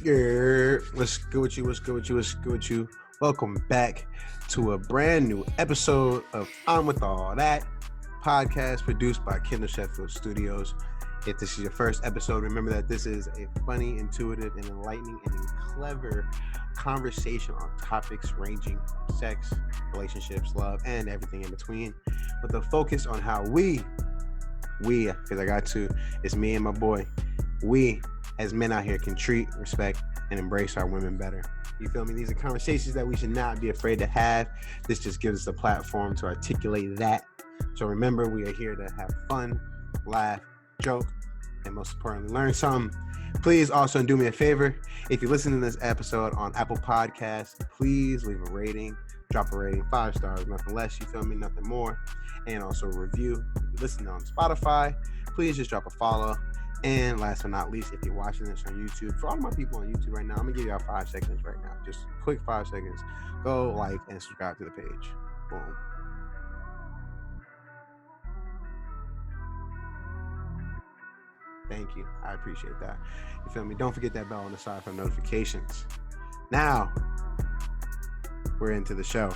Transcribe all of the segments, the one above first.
Yeah, what's good with you? What's good with you? What's good with you? Welcome back to a brand new episode of On With All That podcast produced by Kendall Sheffield Studios. If this is your first episode, remember that this is a funny, intuitive, and enlightening and clever conversation on topics ranging from sex, relationships, love, and everything in between, with a focus on how we, because I got to, it's me and my boy, we as men out here can treat, respect, and embrace our women better. You feel me? These are conversations that we should not be afraid to have. This just gives us a platform to articulate that. So remember, we are here to have fun, laugh, joke, and most importantly, learn something. Please also do me a favor. If you're listening to this episode on Apple Podcasts, please leave a rating. Drop a rating, 5 stars, nothing less, you feel me, nothing more. And also a review. If you're listening on Spotify, please just drop a follow. And last but not least, if you're watching this on YouTube, for all my people on YouTube right now, I'm gonna give y'all 5 seconds right now. Just quick 5 seconds. Go like and subscribe to the page. Boom. Thank you. I appreciate that. You feel me? Don't forget that bell on the side for notifications. Now, we're into the show.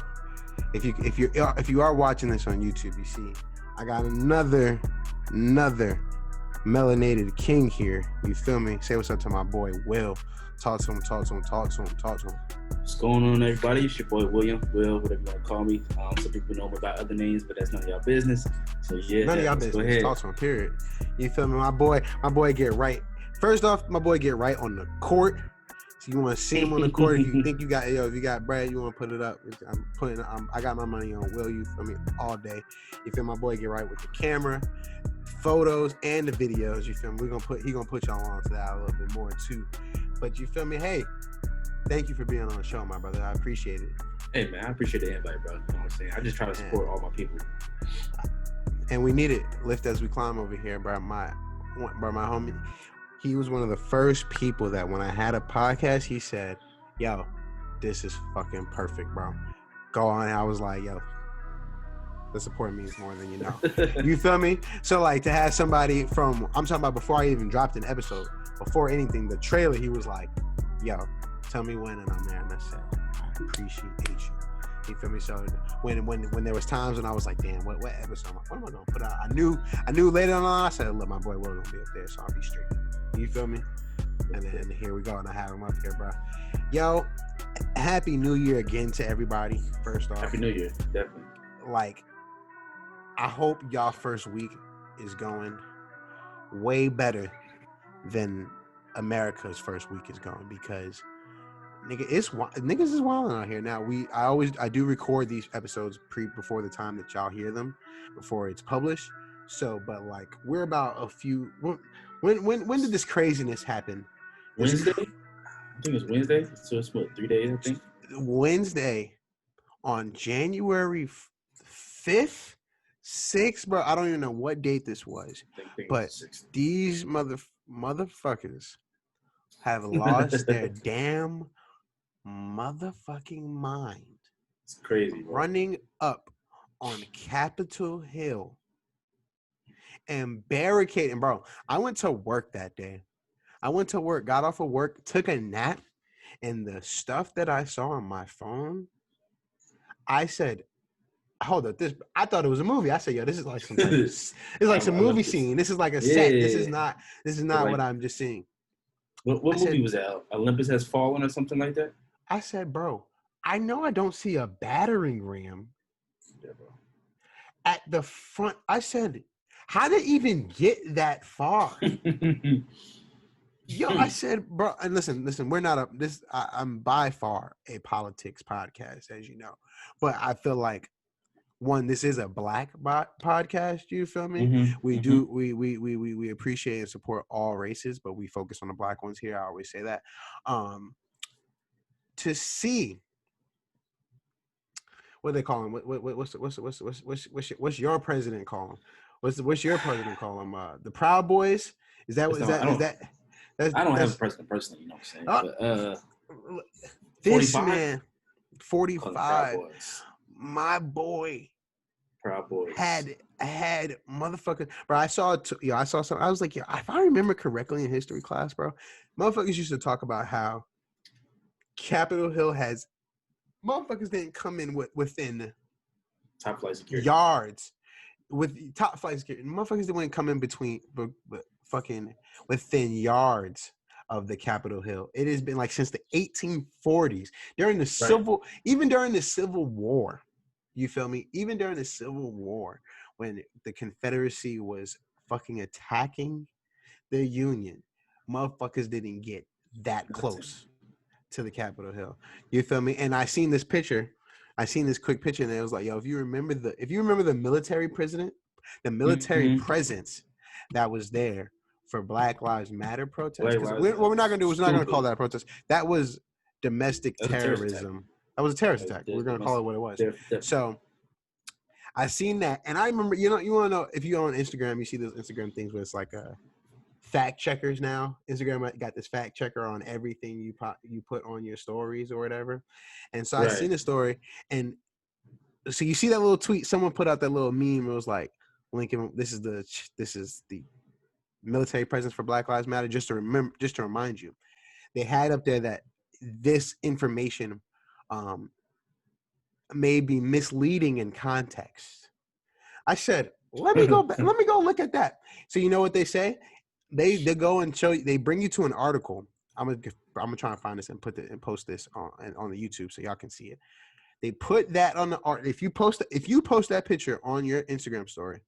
If you are watching this on YouTube, you see I got another melanated king here. You feel me? Say what's up to my boy Will. Talk to him. What's going on, everybody? It's your boy William, Will, whatever you want to call me. Some people know me by other names, but that's none of y'all business. So yeah, none of y'all business. Talk to him. Period. You feel me? My boy get right. First off, my boy get right on the court. So you want to see him on the court? If you think if you got bread, you want to put it up. I got my money on Will. You feel me? All day. You feel my boy get right with the camera, photos, and the videos. You feel me? He gonna put y'all on to that a little bit more too. But you feel me? Hey, thank you for being on the show, my brother. I appreciate it. Hey man, I appreciate the invite, bro. You know what I'm saying? I just try to support all my people. And we need it. Lift as we climb over here, bro. My homie. He was one of the first people that when I had a podcast, he said, yo, this is fucking perfect, bro. Go on. I was like, yo, the support means more than you know. You feel me? So like to have somebody I'm talking about before I even dropped an episode, before anything, the trailer, he was like, yo, tell me when, and I'm there. And I said, I appreciate you. You feel me? So when there was times when I was like, damn, what episode? What am I gonna put out? I knew later on. I said, look, my boy Will gonna be up there, so I'll be straight. You feel me? And then here we go, and I have him up here, bro. Yo, happy New Year again to everybody. First off, Happy New Year, definitely. Like, I hope y'all first week is going way better than America's first week is going, because niggas is wilding out here. Now I do record these episodes before the time that y'all hear them, before it's published. So, but like we're about a few. When did this craziness happen? Wednesday? I think it's Wednesday. So it's what, 3 days? I think Wednesday on January 5th, 6th, bro. I don't even know what date this was, but these motherfuckers have lost their damn motherfucking mind. It's crazy, bro. Running up on Capitol Hill and barricading, bro. I went to work that day. Got off of work, took a nap, and the stuff that I saw on my phone, I said, hold up, I thought it was a movie. I said, yo, this is like some some movie scene. This is like a set. This is not like, what I'm just seeing. What movie was that? Olympus Has Fallen or something like that? I said, bro, I know I don't see a battering ram at the front. I said, how did it even get that far? Yo, I said, bro, and listen, we're not I'm by far a politics podcast, as you know, but I feel like, one, this is a black podcast. You feel me? Mm-hmm. We appreciate and support all races, but we focus on the black ones here. I always say that. To see what they call him? What's your president call him? What's your president call him? The Proud Boys? Is that? I don't have a president personally. You know what I'm saying? But, this 45? Man, 45. My boy Proud Boys. had motherfuckers, bro. I saw something. I was like, yeah, if I remember correctly in history class, bro, motherfuckers used to talk about how Capitol Hill has motherfuckers didn't come in within top flight security yards with top flight security. Motherfuckers didn't come in between, but fucking within yards of the Capitol Hill. It has been like since the 1840s, during the even during the Civil War. You feel me? Even during the Civil War, when the Confederacy was fucking attacking the Union, motherfuckers didn't get that close to the Capitol Hill. You feel me? And I seen this picture. I seen this quick picture, and it was like, yo, if you remember the military presence that was there for Black Lives Matter protests, because what we're not gonna do is we're not gonna call that a protest. That was domestic terrorism. That was a terrorist attack. We're gonna call it what it was. So I seen that, and I remember. You want to know, if you go on Instagram, you see those Instagram things where it's like a fact checkers now. Instagram got this fact checker on everything you put on your stories or whatever. And so I seen the story, and so you see that little tweet. Someone put out that little meme. It was like, Lincoln, this is the military presence for Black Lives Matter. Just to remind you, they had up there that this information may be misleading in context. I said, let me go back, let me go look at that. So you know what they say? They go and show you. They bring you to an article. I'm gonna try and find this and post this on the YouTube so y'all can see it. They put that on the art. If you post that picture on your Instagram story,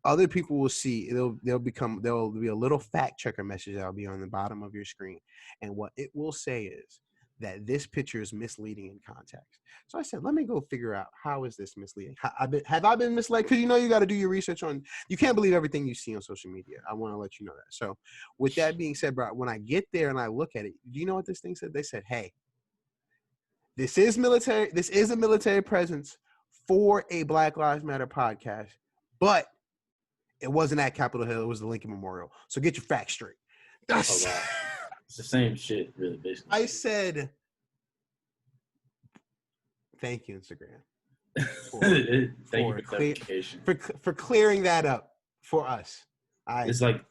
other people will see. There'll be a little fact checker message that'll be on the bottom of your screen, and what it will say is that this picture is misleading in context. So I said, let me go figure out, how is this misleading? Have I been misled? Because you got to do your research on. You can't believe everything you see on social media. I want to let you know that. So with that being said, bro, when I get there and I look at it, do you know what this thing said? They said, hey, this is military. This is a military presence for a Black Lives Matter podcast, but it wasn't at Capitol Hill. It was the Lincoln Memorial. So get your facts straight. That's it's the same shit, really, basically. I said, thank you, Instagram, for clearing that up for us. It's like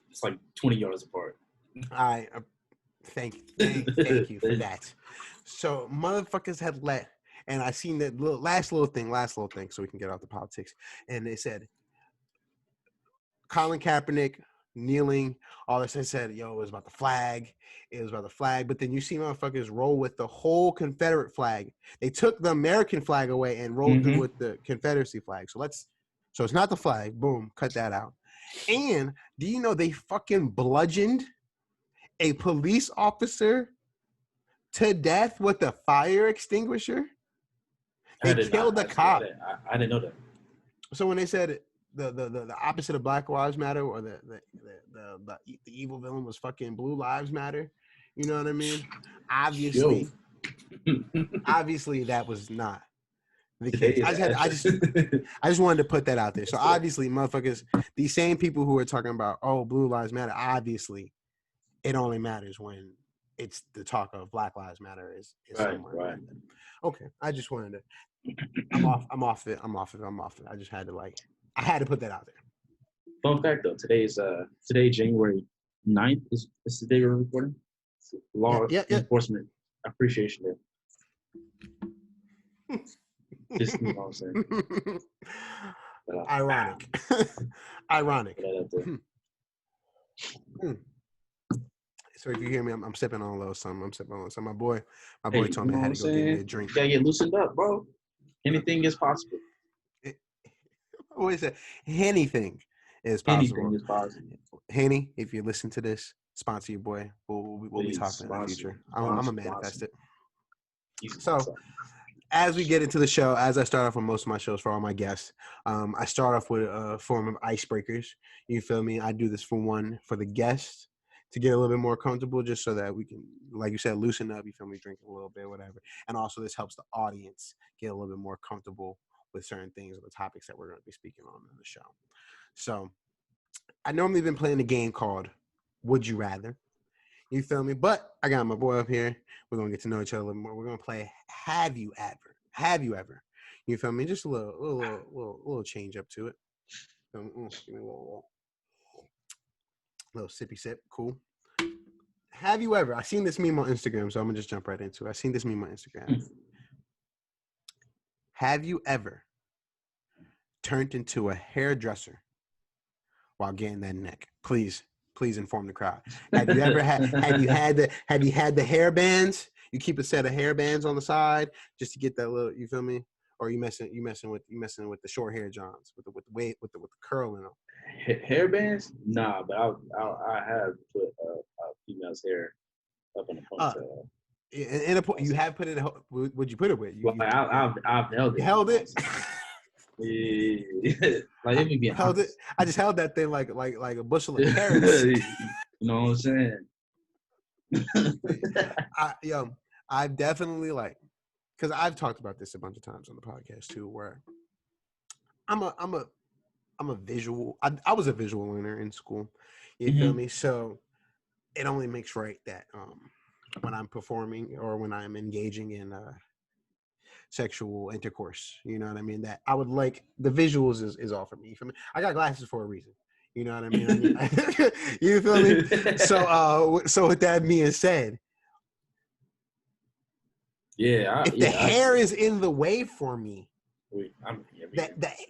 20 yards apart. I thank you for that. So motherfuckers had and I seen that last little thing, so we can get off the politics. And they said, Colin Kaepernick kneeling, all this. I said, yo, it was about the flag. But then you see motherfuckers roll with the whole Confederate flag. They took the American flag away and rolled through with the Confederacy flag. So it's not the flag. Boom, cut that out. And do you know they fucking bludgeoned a police officer to death with a fire extinguisher? They killed the cop. I didn't know that. So when they said the opposite of Black Lives Matter, or the evil villain was fucking Blue Lives Matter, you know what I mean? Obviously that was not the case. I just wanted to put that out there. So obviously, motherfuckers, these same people who are talking about, oh, Blue Lives Matter, obviously it only matters when it's the talk of Black Lives Matter is somewhere. Right. Okay, I just wanted to. I'm off it. I just had to I had to put that out there. Fun fact though, today January 9th is the day we're recording. Law Enforcement Appreciation Day. Just you know what I'm saying. Ironic. So if you hear me, I'm sipping on a little something. My boy told me I had to go get me a drink. You gotta get loosened up, bro. Anything is possible. What is it? Anything is possible. Henny, if you listen to this, sponsor your boy. We'll be talking in the future. I'm gonna manifest it. So, as we get into the show, as I start off with most of my shows for all my guests, I start off with a form of icebreakers. You feel me? I do this for the guests to get a little bit more comfortable, just so that we can, like you said, loosen up. You feel me? Drink a little bit, whatever. And also, this helps the audience get a little bit more comfortable with certain things or the topics that we're going to be speaking on in the show. So, I normally been playing a game called Would You Rather. You feel me? But I got my boy up here. We're going to get to know each other a little more. We're going to play Have You Ever. You feel me? Just a little change up to it. Give me a little sippy sip. Cool. Have you ever? I seen this meme on Instagram, so I'm gonna just jump right into it. I seen this meme on Instagram. Have you ever turned into a hairdresser while getting that neck? Please inform the crowd. Have you ever have you had the hair bands? You keep a set of hair bands on the side just to get that little, you feel me? Or you messing with the short hair Johns with the curl in them. Hair bands? Nah, but I have put a female's hair up in a ponytail. You have put it. Would you put it with? I've held it. You held it. Yeah. Like it be held it. I just held that thing like a bushel of carrots. You know what I'm saying? I've definitely because I've talked about this a bunch of times on the podcast too, where I'm a visual. I was a visual learner in school. You feel me? So it only makes right that when I'm performing or when I'm engaging in sexual intercourse, you know what I mean? That I would like the visuals is all for me. You feel me? I got glasses for a reason. You know what I mean? You feel me? So with that being said, if the hair is in the way for me,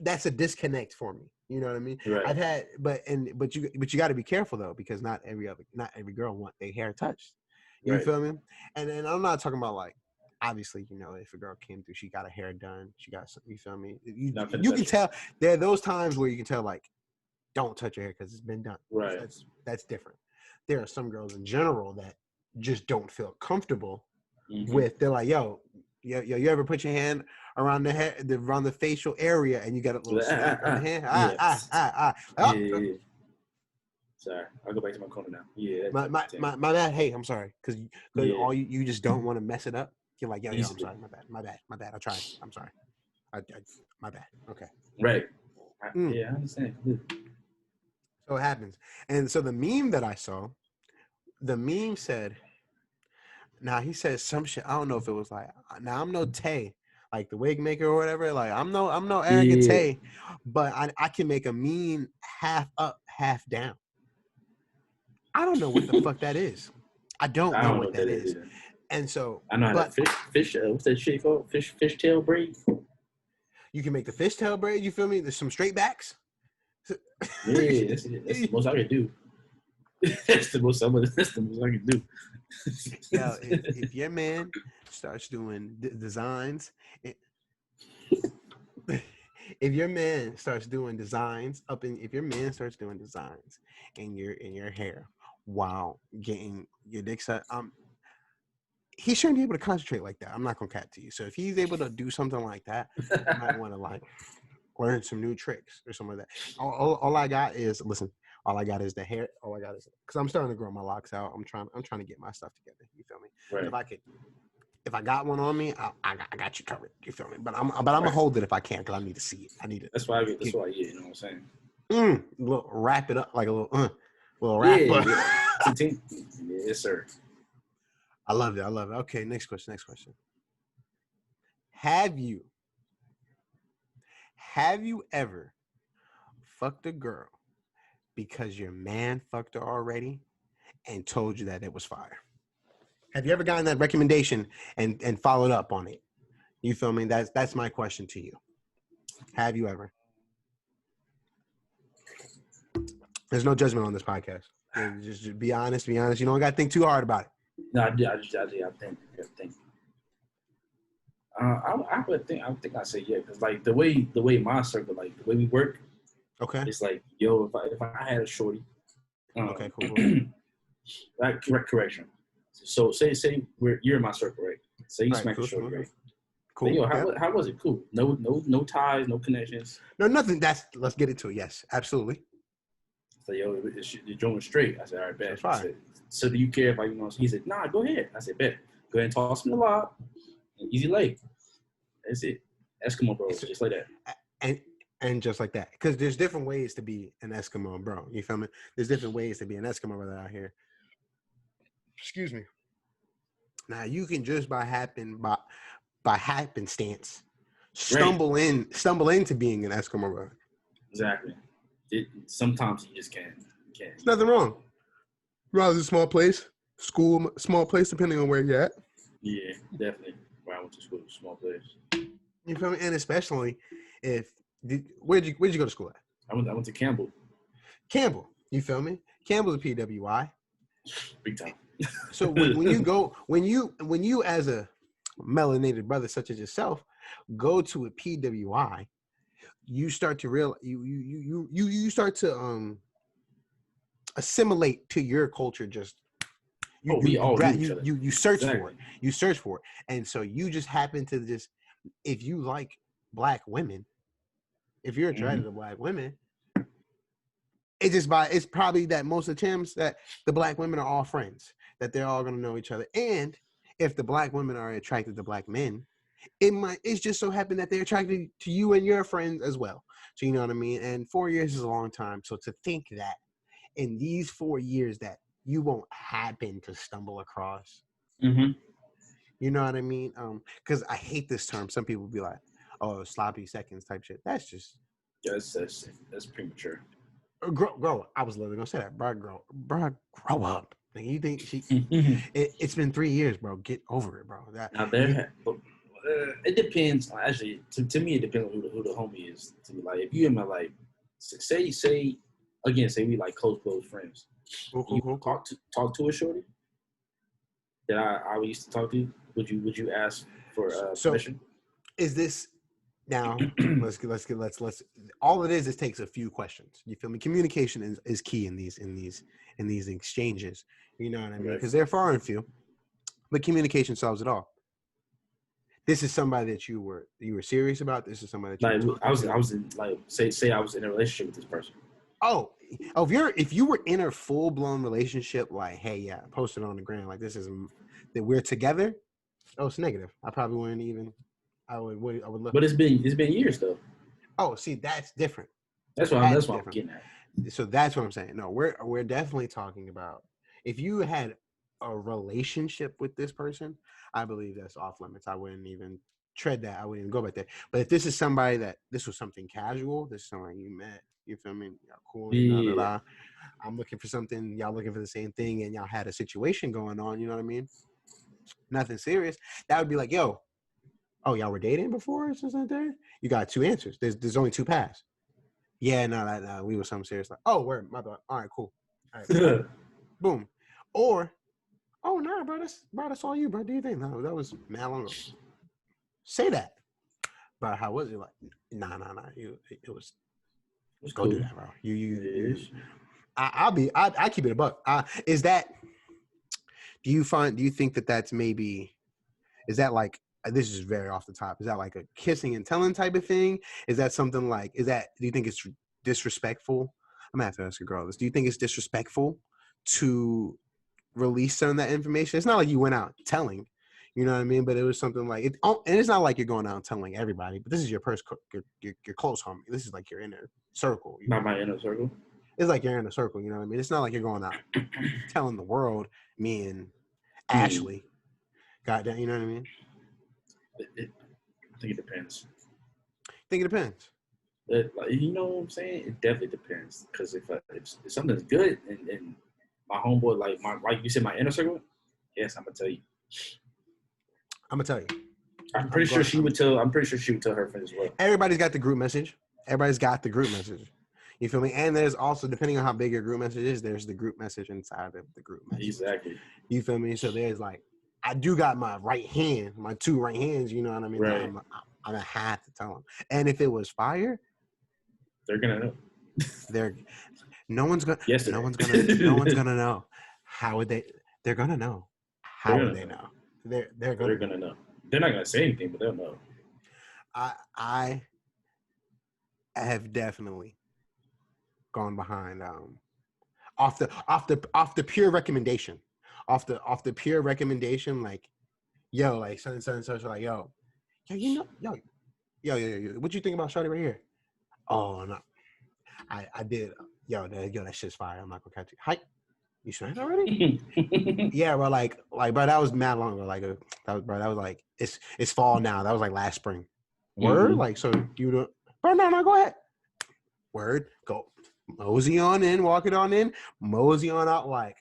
that's a disconnect for me. You know what I mean? Right. I've had, but you got to be careful though, because not every girl want their hair touched. You feel me? And then I'm not talking about obviously, if a girl came through, she got her hair done, she got some, you feel me? You can tell there are those times where you can tell don't touch your hair because it's been done. Right. That's different. There are some girls in general that just don't feel comfortable with. They're like, yo, you ever put your hand around the hair, around the facial area, and you got a little snake on the hand? Yeah. Sorry, I'll go back to my corner now. Yeah. My bad. Hey, I'm sorry because all you just don't want to mess it up. You're like, yo, I'm sorry. My bad. I tried. I'm sorry. My bad. Okay. Right. Yeah, I understand. So it happens. And so the meme that I saw, the meme said, now he said some shit. I don't know if it was now I'm no Tay, like the wig maker or whatever. Like I'm no arrogant Tay, but I can make a meme half up, half down. I don't know what the fuck that is. I don't know what that is. Either. And so I know how that fish what's that shit called? Fishtail braid? You can make the fishtail braid, you feel me? There's some straight backs. Yeah, that's the most I can do. That's the most I can do. Yo, if your man starts doing designs, if your man starts doing designs in your hair while getting your dick set, he shouldn't be able to concentrate like that. I'm not gonna cap to you. So if he's able to do something like that, you might want to learn some new tricks or something like that. All I got is all I got is the hair. All I got is because I'm starting to grow my locks out. I'm trying to get my stuff together. You feel me? Right. If I got one on me, I got you covered. You feel me? But I'm gonna hold it if I can because I need to see it. I need it. That's why you know what I'm saying. Wrap it up like a little wrap. Yeah. Yes, sir. I love it. Okay, next question. Have you ever fucked a girl because your man fucked her already and told you that it was fire? Have you ever gotten that recommendation and followed up on it? You feel me? That's my question to you. Have you ever? There's no judgment on this podcast. Just be honest. You don't got to think too hard about it. No, I think. I would think. I say yeah, because the way my circle, the way we work, okay, it's yo, if I had a shorty, okay, cool. Correction. So say you're in my circle, right? Say you smack a shorty, right? Cool. Then, yo, how was it? Cool. No ties, no connections. No, nothing. Let's get into it. Yes, absolutely. So yo, the joint was straight. I said, all right, bet. I said, so do you care if I, He said, nah, go ahead. I said, bet. Go ahead and toss him the lob. Easy leg. That's it. Eskimo bro, just like that. And just like that, because there's different ways to be an Eskimo bro. You feel me? There's different ways to be an Eskimo brother out here. Excuse me. Now you can just by happenstance stumble into being an Eskimo brother. Exactly. Sometimes you just can't. There's nothing wrong. Rather a small place, school, small place, depending on where you're at. Yeah, definitely. Where I went to school, small place. You feel me? And especially where'd you go to school at? I went to Campbell. Campbell. You feel me? Campbell's a PWI. Big time. So when you as a melanated brother such as yourself go to a PWI, you start to realize you start to assimilate to your culture. Just you search for it. You search for it, and so you just happen to just, if you like black women, if you're attracted to black women, it's probably that most of the times that the black women are all friends, that they're all gonna know each other, and if the black women are attracted to black men, it's just so happen that they're attracted to you and your friends as well. So you know what I mean? And 4 years is a long time. So to think that in these 4 years that you won't happen to stumble across, you know what I mean? Because I hate this term. Some people be like, "Oh, sloppy seconds" type shit. That's just that's premature. Grow. I was literally gonna say that, bro. Grow up. Like, you think it's been 3 years, bro. Get over it, bro. It depends. Actually, to me, it depends on who the homie is. To me, like if you in my like, say we like close friends. Cool. Talk to a shorty that I used to talk to. Would you ask for permission? Is this now? let's all it is takes a few questions. You feel me? Communication is key in these exchanges. You know what I mean? Because they're far and few, but communication solves it all. This is somebody that you were serious about. This is somebody that I was in like say I was in a relationship with this person. If you were in a full blown relationship, like, hey, yeah, post it on the gram, like this is that we're together. Oh, it's negative. I probably wouldn't even. I would look. But it's been years though. Oh, see, that's different. That's what I'm getting at. So that's what I'm saying. No, we're definitely talking about if you had a relationship with this person, I believe that's off limits. I wouldn't even tread that. I wouldn't even go back there. But if this is somebody that this was something casual, this is somebody you met, you feel me? Y'all cool. Yeah. I'm looking for something. Y'all looking for the same thing, and y'all had a situation going on. You know what I mean? Nothing serious. That would be like, yo, oh, y'all were dating before or something like that? You got two answers. There's only two paths. Yeah, no, we were something serious. Like, oh, word, my bad. All right, cool. All right, boom. Or, oh no, bro, that's all you, bro. Do you think? No, that was mad long ago. Say that. But how was it? Like, nah. It was. Don't cool. Do that, bro. I keep it a buck. Is that? Do you think that that's maybe? Is that like? This is very off the top. Is that like a kissing and telling type of thing? Is that something like? Do you think it's disrespectful? I'm gonna have to ask a girl this. Do you think it's disrespectful to release some of that information? It's not like you went out telling, you know what I mean? But it was something like it, and it's not like you're going out and telling everybody. But this is your your close homie. This is like your inner circle. Not my inner circle. It's like your inner circle. You know what I mean? It's not like you're going out telling the world. Me and Ashley, goddamn, you know what I mean? I think it depends. Think it depends. You know what I'm saying? It definitely depends. Because if something's good and my homeboy, like you said, my inner circle, yes, I'm gonna tell you. I'm pretty sure she would tell her friends as well. Everybody's got the group message. You feel me? And there's also, depending on how big your group message is, there's the group message inside of the group message. Exactly. You feel me? So there's like, I do got my right hand, my two right hands, you know what I mean? Right. I'm gonna have to tell them. And if it was fire, they're gonna know. No one's gonna know. How would they? They're gonna know. How would they know? They're gonna know. They're not gonna say anything, but they'll know. I have definitely gone behind off the pure recommendation. Off the pure recommendation, like, yo, like such and such, like, yo, you know, yo, what you think about Shawty right here? Oh no, I did, yo, that shit's fire. I'm not gonna catch you. Hi, you smacked already? Yeah, bro, bro, that was mad long ago. That was like it's fall now. That was like last spring. Word, like so you don't. But no, go ahead. Word, go. Mosey on in, walk it on in, mosey on out. Like,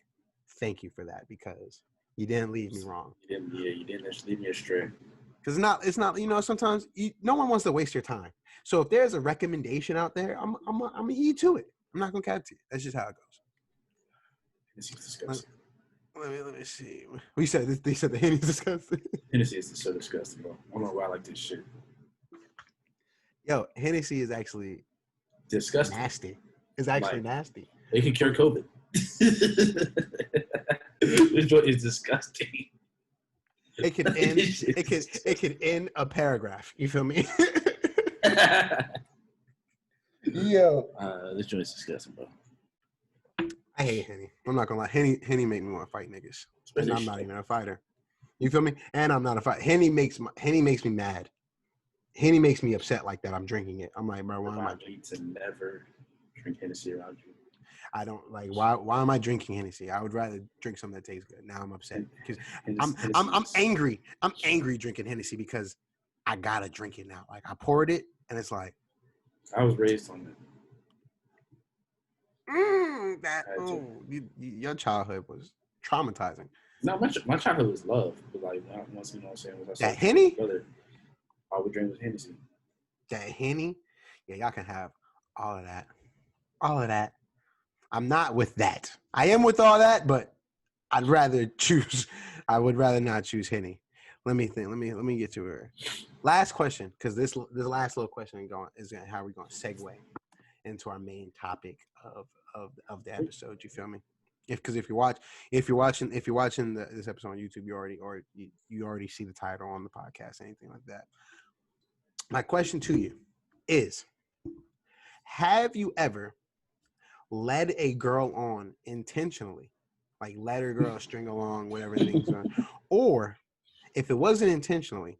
thank you for that because you didn't leave me wrong. You didn't leave me astray. Because it's not. Sometimes no one wants to waste your time. So if there's a recommendation out there, I'm gonna heed to it. I'm not gonna catch it. That's just how it goes. This is disgusting. Let me see. We said this. They said the Henny's disgusting. Hennessy is so disgusting, bro. I don't know why I like this shit. Yo, Hennessy is actually disgusting. Nasty. It's actually nasty. It can cure COVID. This joint is disgusting. It could end. It could end a paragraph. You feel me? Yo, this joint is disgusting, bro. I hate Henny. I'm not gonna lie. Henny make me want to fight niggas, and I'm not even a fighter. You feel me? And I'm not a fighter. Henny makes me mad. Henny makes me upset like that. I'm drinking it. I'm like, bro, why am I need to never drink Hennessy around you? I don't like. Why am I drinking Hennessy? I would rather drink something that tastes good. Now I'm upset because I'm angry. I'm angry drinking Hennessy because I gotta drink it now. Like I poured it, and it's like I was raised on it. Your childhood was traumatizing. No, my childhood was love. But like once you know what I'm saying, that Henny, brother, all we drink was Hennessy. That Henny, yeah, y'all can have all of that. All of that. I'm not with that. I am with all that, but I'd rather choose. I would rather not choose Henny. Let me think. Let me get to her. Last question, because this last little question is how we're going to segue into our main topic of the episode. You feel me? Because if you're watching this episode on YouTube, you already see the title on the podcast, anything like that. My question to you is: have you ever led a girl on intentionally, like led a girl string along, whatever things are, or if it wasn't intentionally,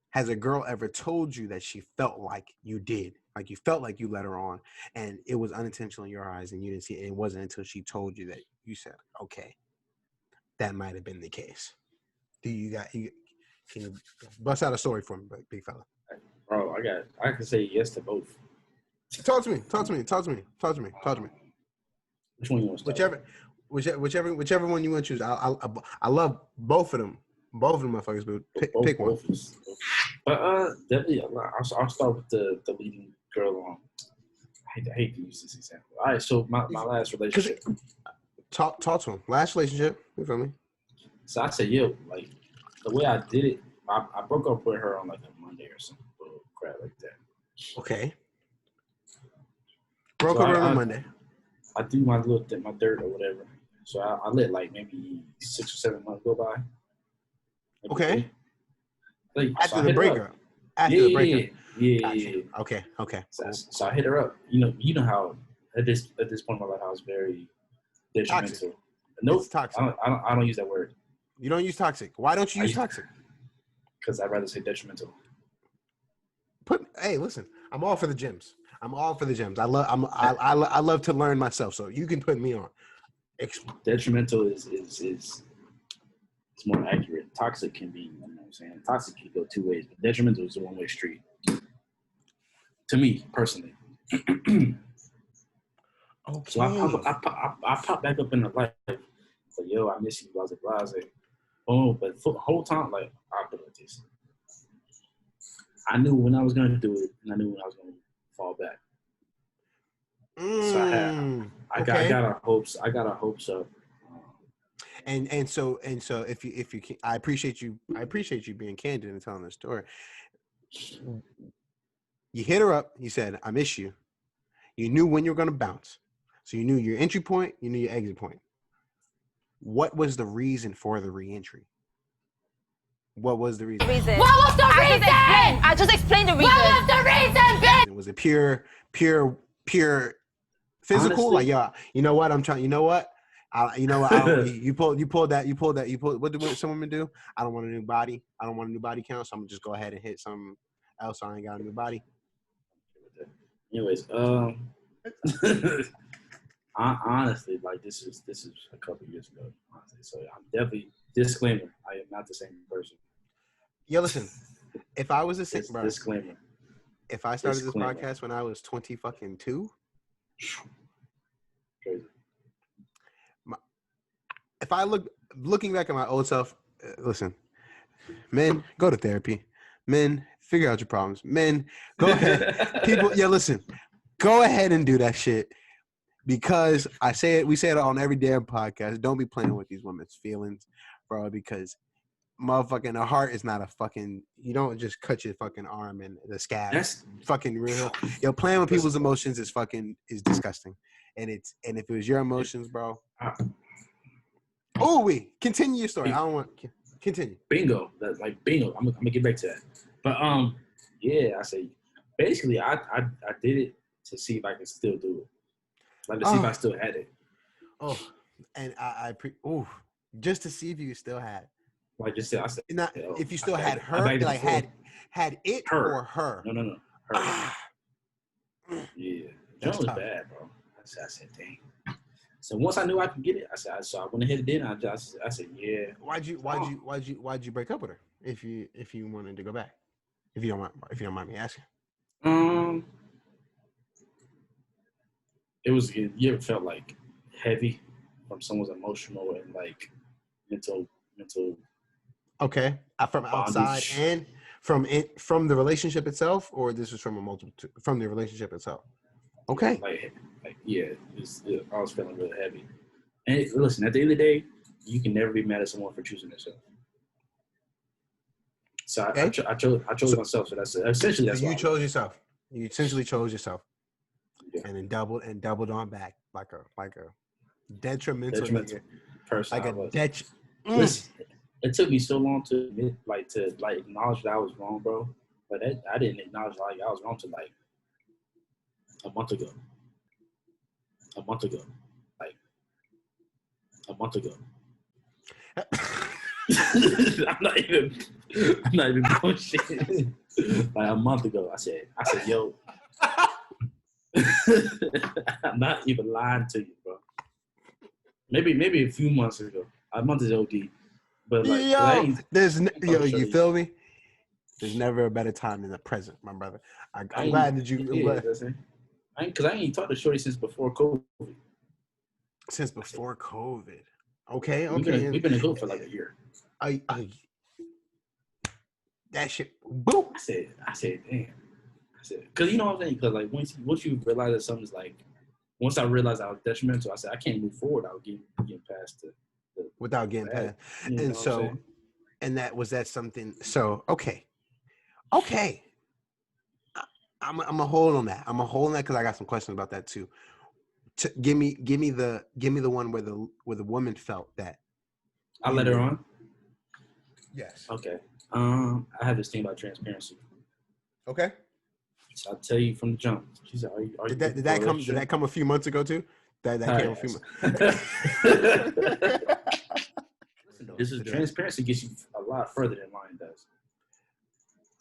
has a girl ever told you that she felt like you did, like you felt like you led her on, and it was unintentional in your eyes, and you didn't see it? It wasn't until she told you that you said, "Okay, that might have been the case." Can you bust out a story for me, big fella? Bro, I can say yes to both. Talk to me. Which one you want to start? Whichever one you want to choose. I love both of them. Both of them motherfuckers, but pick one. But definitely, I'll start with the leading girl on. I hate to use this example. All right, so my last relationship. Talk to him. Last relationship. You feel me? So I said, yo, like the way I did it, I broke up with her on like a Monday or some crap like that. Okay. Broke up on Monday. I threw my dirt or whatever. So I let like maybe 6 or 7 months go by. Okay. Like, after the breakup. Yeah. Okay. So I hit her up. You know how at this point in my life I was very detrimental. Toxic. Nope. It's toxic. I don't use that word. You don't use toxic. Why don't you use toxic? Because I'd rather say detrimental. Hey, listen. I'm all for the gyms. I love to learn myself. So you can put me on. Detrimental is more accurate. Toxic can be, you know what I'm saying? Toxic can go 2 ways, but detrimental is a one-way street. To me, personally. Okay. So I pop back up in her life. Like, yo, I miss you, blah, blah, blah. Oh, but for the whole time, like, I put it like this. I knew when I was going to do it, and I knew when I was going to fall back. So I got our hopes. I got our hopes up. And so if you can, I appreciate you being candid and telling the story. You hit her up. You said, "I miss you." You knew when you were going to bounce, so you knew your entry point. You knew your exit point. What was the reason for the reentry? What was the reason? What was the reason? I just explained the reason. What was the reason? Was it pure physical? Honestly, like, yeah, you know what? I'm trying. You know what? You pulled that. What did some women do? I don't want a new body. I don't want a new body count. So I'm gonna just go ahead and hit something else. So I ain't got a new body. Anyways, honestly, like this is a couple years ago. Honestly, so I'm definitely disclaimer. I am not the same person. Yeah, listen. If I was a sick, bro. Disclaimer. If I started this podcast when I was 20 fucking 2, crazy. If I looking back at my old self, listen, men, go to therapy. Men, figure out your problems. Men, go ahead. People, listen, go ahead and do that shit. Because we say it on every damn podcast. Don't be playing with these women's feelings, bro, because motherfucking a heart is not a fucking, you don't just cut your fucking arm and the scab. That's fucking real. Playing with people's emotions is disgusting. And if it was your emotions, bro. Continue your story. I don't want continue. Bingo. That's like bingo. I'm gonna get back to that. But I say basically I did it to see if I can still do it. Like to see if I still had it. Oh, and just to see if you still had. Like just I said, not if you still had her, like had it her. Or her. No, her. Yeah, that was bad, bro. I said, dang. So once I knew I could get it, I went ahead and did it. I said, yeah. Why'd you break up with her if you wanted to go back? If you don't mind me asking. You ever felt like heavy from someone's emotional and like mental. Okay, from outside and from the relationship itself, or this is from from the relationship itself. Okay. I was feeling really heavy. And listen, at the end of the day, you can never be mad at someone for choosing themselves. So I chose myself. So that's essentially that's you chose yourself. You essentially chose yourself, and then doubled on back like a detrimental person. Like a Listen, it took me so long to acknowledge that I was wrong, bro. But I didn't acknowledge I was wrong to like a month ago. I'm not even bullshit. Like a month ago, I said, yo, I'm not even lying to you, bro. Maybe a few months ago. A month is OD. But like, you feel me? There's never a better time than the present, my brother. I'm glad that you. Because I ain't talked to Shorty since before COVID. Since before COVID. Okay. We've been in hood for like a year. That shit. Boom. I said, damn. Because you know what I'm saying? Because like once you realize that something's like, once I realized I was detrimental, I said I can't move forward. I was getting past it. Without getting past. And so, and that something. So okay. I'm gonna hold on that. Because I got some questions about that too. Give me the one where the woman felt that. I let her on. Yes. Okay. I have this thing about transparency. Okay. So I'll tell you from the jump. She said, "Are you?" Did that come a few months ago too? That came a few months. This is transparency gets you a lot further than lying does.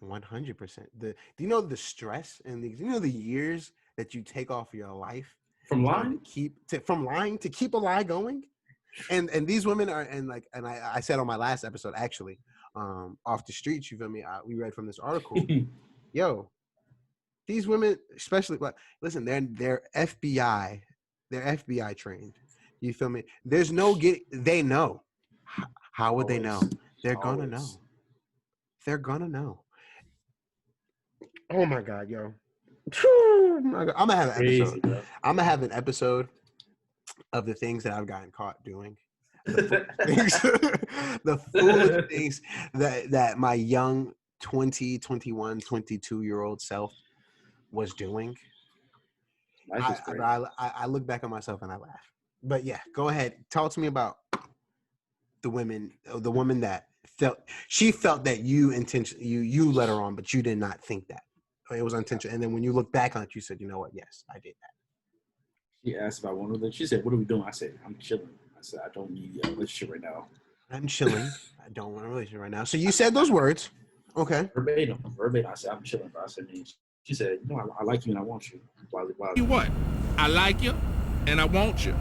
100%. Do you know the stress and the years that you take off your life from lying to keep a lie going? And these women are and I said on my last episode actually, off the streets, you feel me? We read from this article. Yo, these women, especially, but listen, they're FBI trained. You feel me? There's no they know. How would they know? They're gonna know. They're gonna know. Oh my God, yo. I'm gonna have an episode. I'm gonna have an episode of the things that I've gotten caught doing. The foolish things that my young 20, 21, 22-year-old self was doing. I look back on myself and I laugh. But yeah, go ahead. Talk to me about the woman that felt that you let her on, but you did not think that. It was unintentional. And then when you look back on it, you said, you know what? Yes, I did that. She asked if I wanted them. She said, what are we doing? I said, I'm chilling. I said, I don't need a relationship right now. I'm chilling. I don't want a relationship right now. So you said those words. Okay. Verbatim. I said, I'm chilling, bro. I said, she said, no, I like you and I want you. You what? I like you and I want you.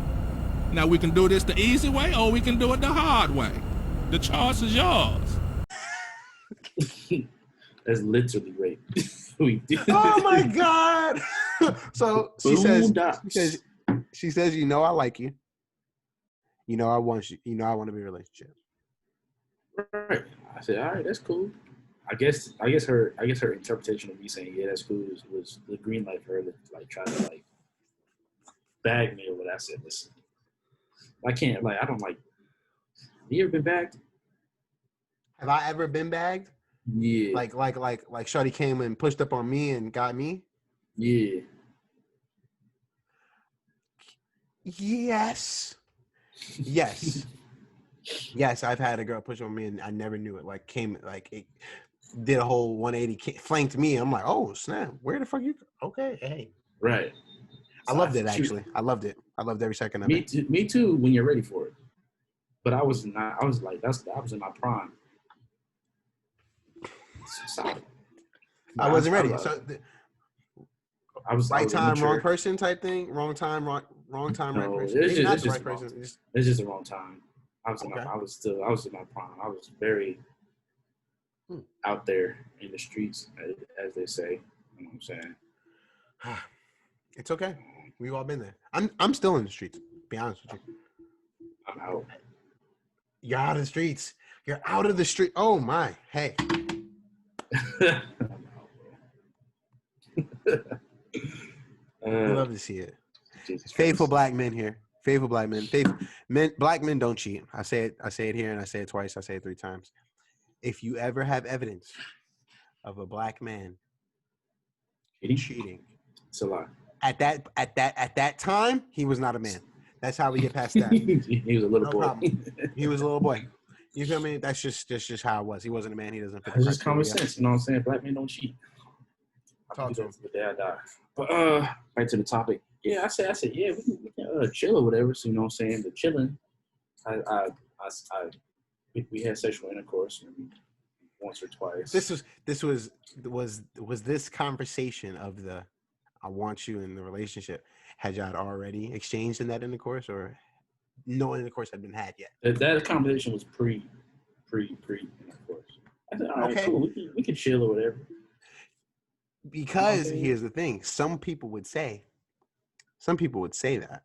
Now we can do this the easy way or we can do it the hard way. The choice is yours. That's literally rape. We do. Oh my God. So she says, you know, I like you. You know, I want you. You know, I want to be in a relationship. Right. I said, all right, that's cool. I guess her interpretation of me saying, yeah, that's cool was the green light for her to like try to like bag me or what I said. Listen, I can't like I don't like. You ever been bagged? Have I ever been bagged? Yeah. Like Shawty came and pushed up on me and got me? Yeah. Yes. Yes, I've had a girl push on me and I never knew it. Like came like it did a whole 180, flanked me. I'm like, oh snap! Where the fuck you? Okay, hey. Right. I loved it actually. I loved it. I loved every second of it. Me too. When you're ready for it, but I was not. I was like, I was in my prime. Solid. I wasn't ready. So I was right time, immature. wrong person type thing. Wrong time, right person. It's Maybe not just the right person. It's just the wrong time. I was in Okay. my prime. I was very out there in the streets, as they say. You know what I'm saying? It's okay. We've all been there. I'm still in the streets. Be honest with you. I'm out. You're out of the streets. You're out of the street. Oh my. Hey. We love to see it. Faithful black men here. Faithful black men. Black men don't cheat. I say it here and I say it twice. I say it 3 times. If you ever have evidence of a black man cheating, it's a lie. At that time, he was not a man. That's how we get past that. He was a little boy. Problem. He was a little boy. You feel me? That's just how it was. He wasn't a man. He doesn't fit. It's just common sense. You know what I'm saying? Black men don't cheat. Talk to him. The day I die. But back to the topic. Yeah, I said, yeah, we can chill or whatever. So you know what I'm saying? The chilling. We had sexual intercourse once or twice. This was this conversation of the I want you in the relationship. Had y'all already exchanged in that intercourse, or no intercourse had been had yet? That conversation was pre intercourse. I said, all right, okay, cool. We can chill or whatever. Because here's the thing: some people would say that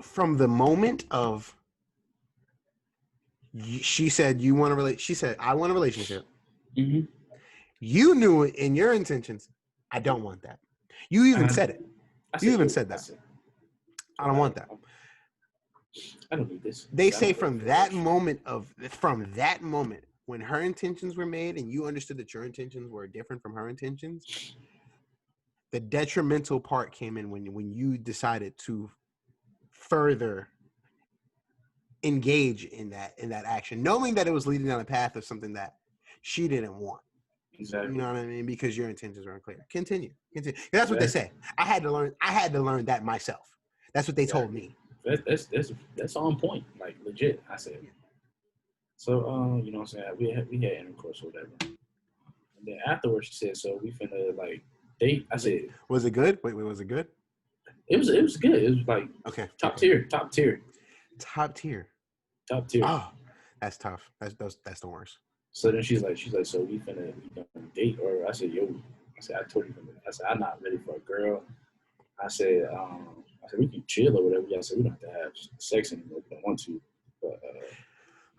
from the moment of she said you want to she said I want a relationship. Mm-hmm. You knew it in your intentions. I don't want that. You even said it. You even said that. I don't want that. I don't need this. They say from that moment when her intentions were made and you understood that your intentions were different from her intentions, the detrimental part came in when you decided to further engage in that action, knowing that it was leading down a path of something that she didn't want. Exactly. You know what I mean? Because your intentions were unclear. Continue. That's what they say. I had to learn that myself. That's what they told me. That's on point. Like legit. I said. So you know what I'm saying? We had intercourse or whatever. And then afterwards she said, so we finna like date. I said, was it good? Wait, was it good? It was good. It was like top tier. Oh, that's tough. That's the worst. So then she's like, so we gonna date? Or I said, I told you I said, I'm not ready for a girl. I said, we can chill or whatever. I said, we don't have to have sex anymore. We don't want to. But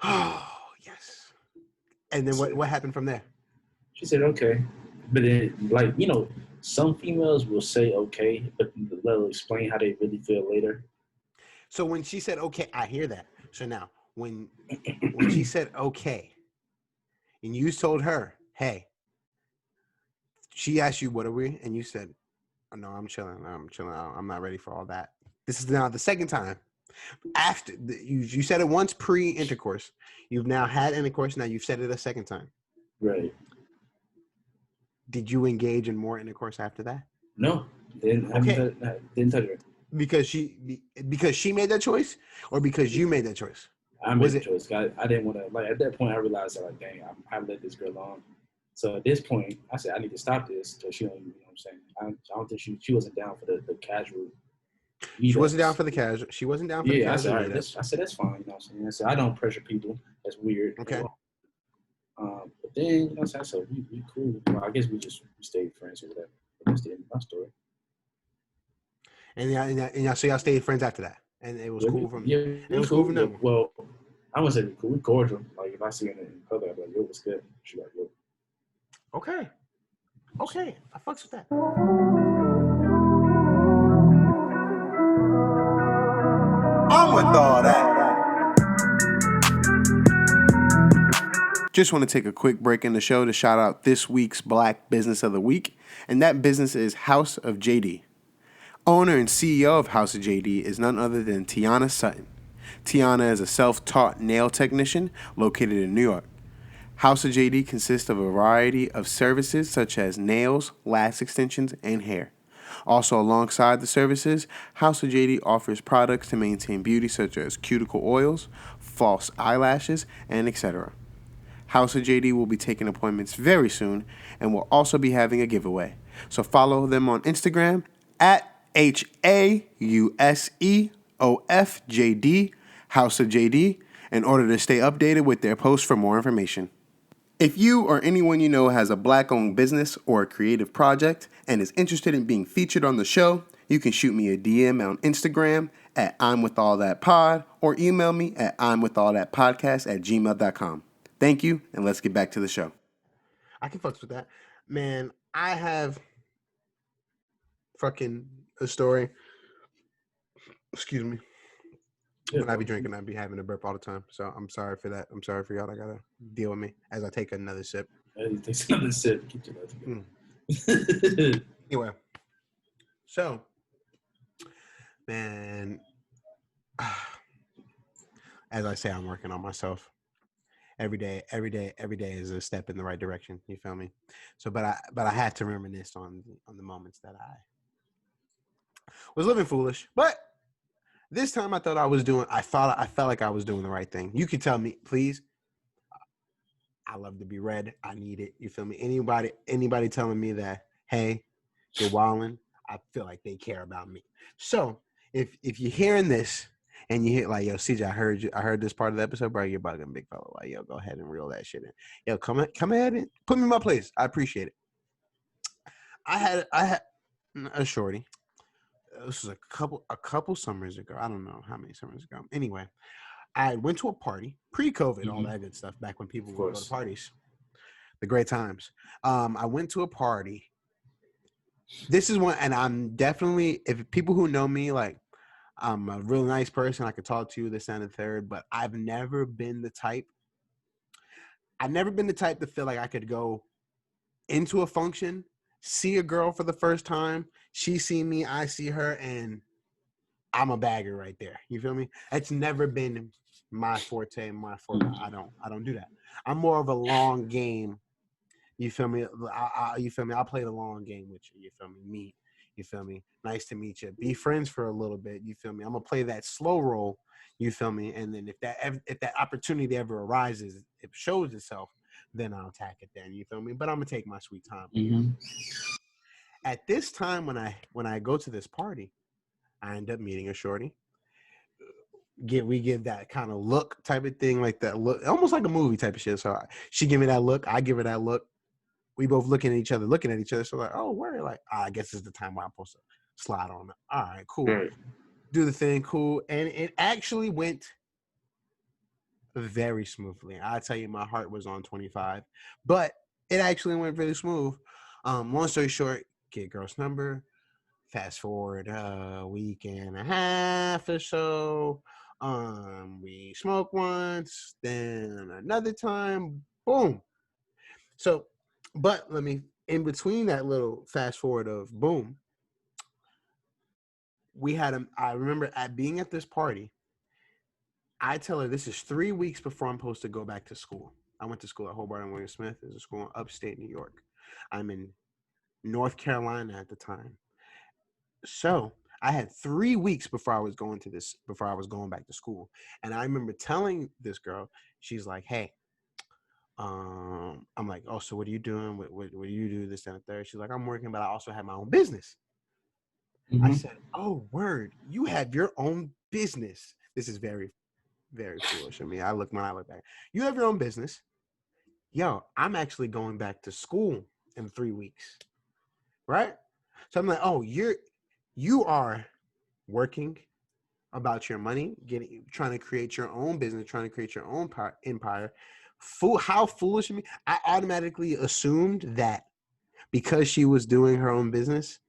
oh yes. And then what happened from there? She said, okay. But then, like, you know, some females will say okay, but they'll explain how they really feel later. So when she said okay, I hear that. So now when she said okay, and you told her, hey, she asked you, what are we? And you said, oh, no, I'm chilling. I'm not ready for all that. This is now the second time. After you said it once pre-intercourse. You've now had intercourse. Now you've said it a second time. Right. Did you engage in more intercourse after that? No. Didn't touch her. Because she made that choice, or because you made that choice? I made the choice. I didn't want to, like, at that point I realized that, like, dang, I let this girl on. So at this point, I said, I need to stop this. So she don't, you know what I'm saying? I don't think she wasn't down for the casual. She wasn't down for the casual. She wasn't down for the casual. I said, all right, I said, that's fine. You know what I'm saying? I said, I don't pressure people. That's weird. Okay. But then, you know what I'm saying? So we cool. Well, I guess we stayed friends or whatever. But that's the end of my story. And y'all, so y'all stayed friends after that, and it was cool from. It was cool. cool from them. Well, I wouldn't say we cool. We cordial. Like if I see her in public, I'm like, yo, what's good? She's like, yo. Okay, I fucks with that. I'm with all that. Just want to take a quick break in the show to shout out this week's Black Business of the Week, and that business is House of JD. Owner and CEO of House of JD is none other than Tiana Sutton. Tiana is a self-taught nail technician located in New York. House of JD consists of a variety of services such as nails, lash extensions, and hair. Also, alongside the services, House of JD offers products to maintain beauty such as cuticle oils, false eyelashes, and etc. House of JD will be taking appointments very soon and will also be having a giveaway. So follow them on Instagram at HAUSEOFJD, House of JD, in order to stay updated with their posts for more information. If you or anyone you know has a Black-owned business or a creative project and is interested in being featured on the show, you can shoot me a DM on Instagram at I'mWithAllThatPod or email me at I'mWithAllThatPodcast@gmail.com. Thank you, and let's get back to the show. I can fucks with that. Man, I have fucking a story. Excuse me. Yeah, when I be drinking, I be having a burp all the time. So I'm sorry for that. I'm sorry for y'all that gotta deal with me as I take another sip. Take another sip. Get your life together. Anyway, so man, as I say, I'm working on myself every day. Every day is a step in the right direction. You feel me? So, but I had to reminisce on the moments that I was living foolish, but this time I thought I felt like I was doing the right thing. You can tell me, please. I love to be read. I need it. You feel me? Anybody telling me that, hey, you're wilding, I feel like they care about me. So if you're hearing this and you hear like, yo, CJ, I heard this part of the episode, bro, you're bugging, big fella. Like, yo, go ahead and reel that shit in. Yo, come ahead and put me in my place. I appreciate it. I had a shorty. This was a couple summers ago. I don't know how many summers ago. Anyway, I went to a party, pre-COVID, all that good stuff, back when people would go to parties. The great times. I went to a party. This is one, and I'm definitely, if people who know me, like, I'm a really nice person. I could talk to you, this and the third, but I've never been the type to feel like I could go into a function, see a girl for the first time, she see me, I see her, and I'm a bagger right there. You feel me? It's never been my forte. I don't do that. I'm more of a long game. You feel me? You feel me? I'll play the long game with you. You feel me? You feel me? Nice to meet you. Be friends for a little bit. You feel me? I'm gonna play that slow roll. You feel me? And then if that opportunity ever arises, it shows itself, then I'll attack it. Then you feel me? But I'm gonna take my sweet time. Mm-hmm. At this time, when I go to this party, I end up meeting a shorty. We give that kind of look type of thing, like that look, almost like a movie type of shit. So she give me that look, I give her that look. We both looking at each other. So like, oh, where? Like, I guess it's the time where I'm supposed to slide on. All right, cool. Right. Do the thing, cool. And it actually went very smoothly. I tell you, my heart was on 25, but it actually went really smooth. Long story short, get girl's number. Fast forward a week and a half or so. We smoke once, then another time, boom. So, but in between that little fast forward of boom, I remember being at this party, I tell her this is 3 weeks before I'm supposed to go back to school. I went to school at Hobart and William Smith. There's a school in upstate New York. I'm in North Carolina at the time. So I had 3 weeks before I was going back to school. And I remember telling this girl, she's like, hey, I'm like, oh, so what are you doing? What do you do? This and the third. She's like, I'm working, but I also have my own business. Mm-hmm. I said, oh, word, you have your own business. This is very, very foolish of me. When I look back, you have your own business. yo, I'm actually going back to school in 3 weeks, right? So I'm like, oh, you are working about your money, trying to create your own business, trying to create your own empire. How foolish of me! I automatically assumed that because she was doing her own business,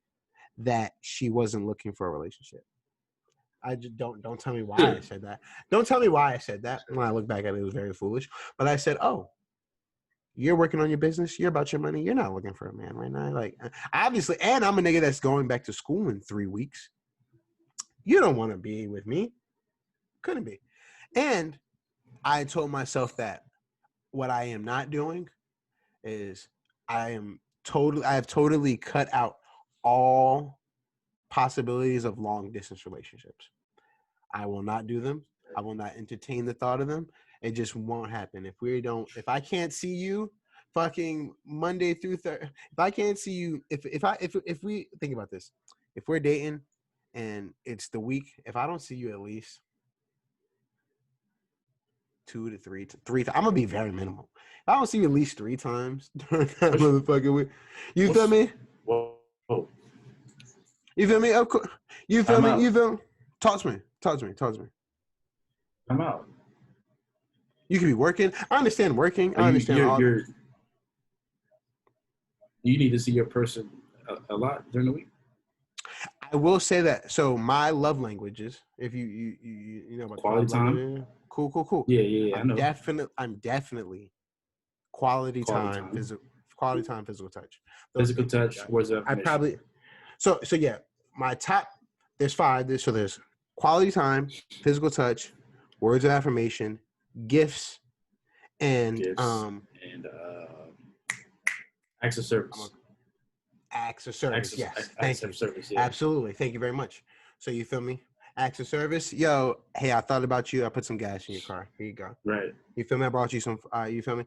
that she wasn't looking for a relationship. I just don't tell me why I said that. Don't tell me why I said that. When I look back at it, it was very foolish. But I said, oh, you're working on your business. You're about your money. You're not looking for a man right now. Like, obviously, and I'm a nigga that's going back to school in 3 weeks. You don't want to be with me. Couldn't be. And I told myself that what I am not doing is I have totally cut out all possibilities of long distance relationships. I will not do them. I will not entertain the thought of them. It just won't happen. If I can't see you fucking Monday through Thursday, if I can't see you, if we think about this, if we're dating and it's the week, if I don't see you at least 2 to 3, I'm gonna be very minimal. If I don't see you at least 3 times during that motherfucking week, you feel me? Whoa. You feel me? Of course. You feel me? You feel me? Talk to me. I'm out. You could be working. I understand working. I understand all. You need to see your person a lot during the week. I will say that. So my love languages, if you know about quality time. Languages, cool. Yeah. I know. I'm definitely quality time, physical touch. Physical touch. Words of affirmation. I probably. So yeah, my top. There's 5. There's quality time, physical touch, words of affirmation, gifts, and acts of service. Acts of service, yes. Thank you. Service, yeah. Absolutely. Thank you very much. So you feel me? Acts of service. Yo, hey, I thought about you. I put some gas in your car. Here you go. Right. You feel me? I brought you some. You feel me?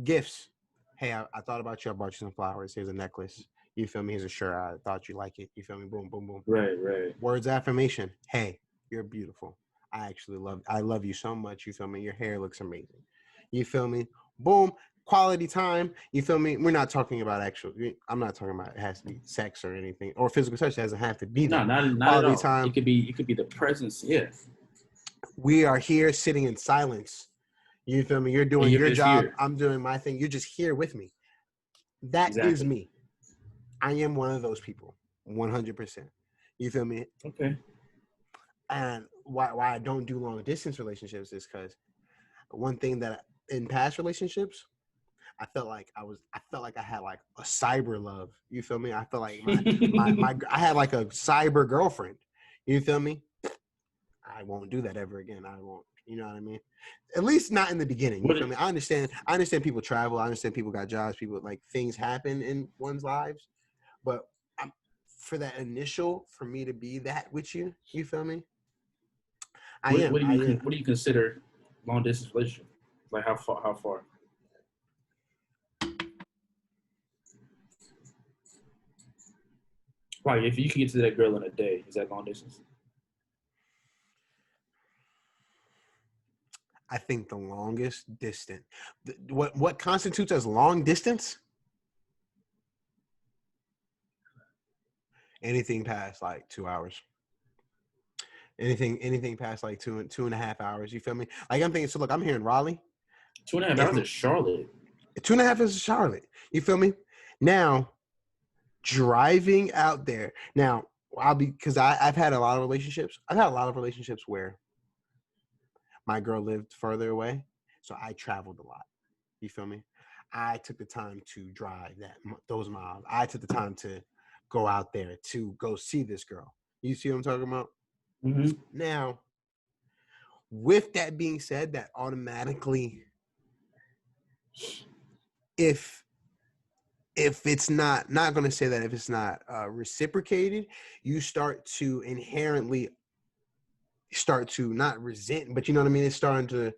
Gifts. Hey, I thought about you. I brought you some flowers. Here's a necklace. You feel me? Here's a shirt. I thought you like it. You feel me? Boom, boom, boom. Right. Words of affirmation. Hey, you're beautiful. I love you so much. You feel me? Your hair looks amazing. You feel me? Boom. Quality time. You feel me? We're not talking about I'm not talking about it has to be sex or anything or physical touch. It doesn't have to be that. No, not quality at all. Time. It could be the presence. Yeah. We are here sitting in silence. You feel me? You're doing your job. Here. I'm doing my thing. You're just here with me. That is me. I am one of those people. 100%. You feel me? Okay. And why I don't do long distance relationships is because one thing that in past relationships, I felt like I had like a cyber love. You feel me? I felt like I had like a cyber girlfriend. You feel me? I won't do that ever again. I won't. You know what I mean? At least not in the beginning. You feel me? I understand people travel. I understand people got jobs. People like things happen in one's lives. But for that initial, for me to be that with you, you feel me? What do you consider long distance relationship? Like how far? Like if you can get to that girl in a day, is that long distance? I think the longest distance. What constitutes as long distance? Anything past like 2 hours. Anything past like 2.5 hours. You feel me? Like I'm thinking. So look, I'm here in Raleigh. 2.5 hours is Charlotte. 2.5 is Charlotte. You feel me? Now, driving out there. Now, because I've had a lot of relationships. I've had a lot of relationships where my girl lived further away, so I traveled a lot. You feel me? I took the time to drive those miles. I took the time to go out there to go see this girl. You see what I'm talking about? Mm-hmm. Now, with that being said, that automatically, if it's not going to say that if it's not reciprocated, you start to inherently start to not resent, but you know what I mean? It's starting to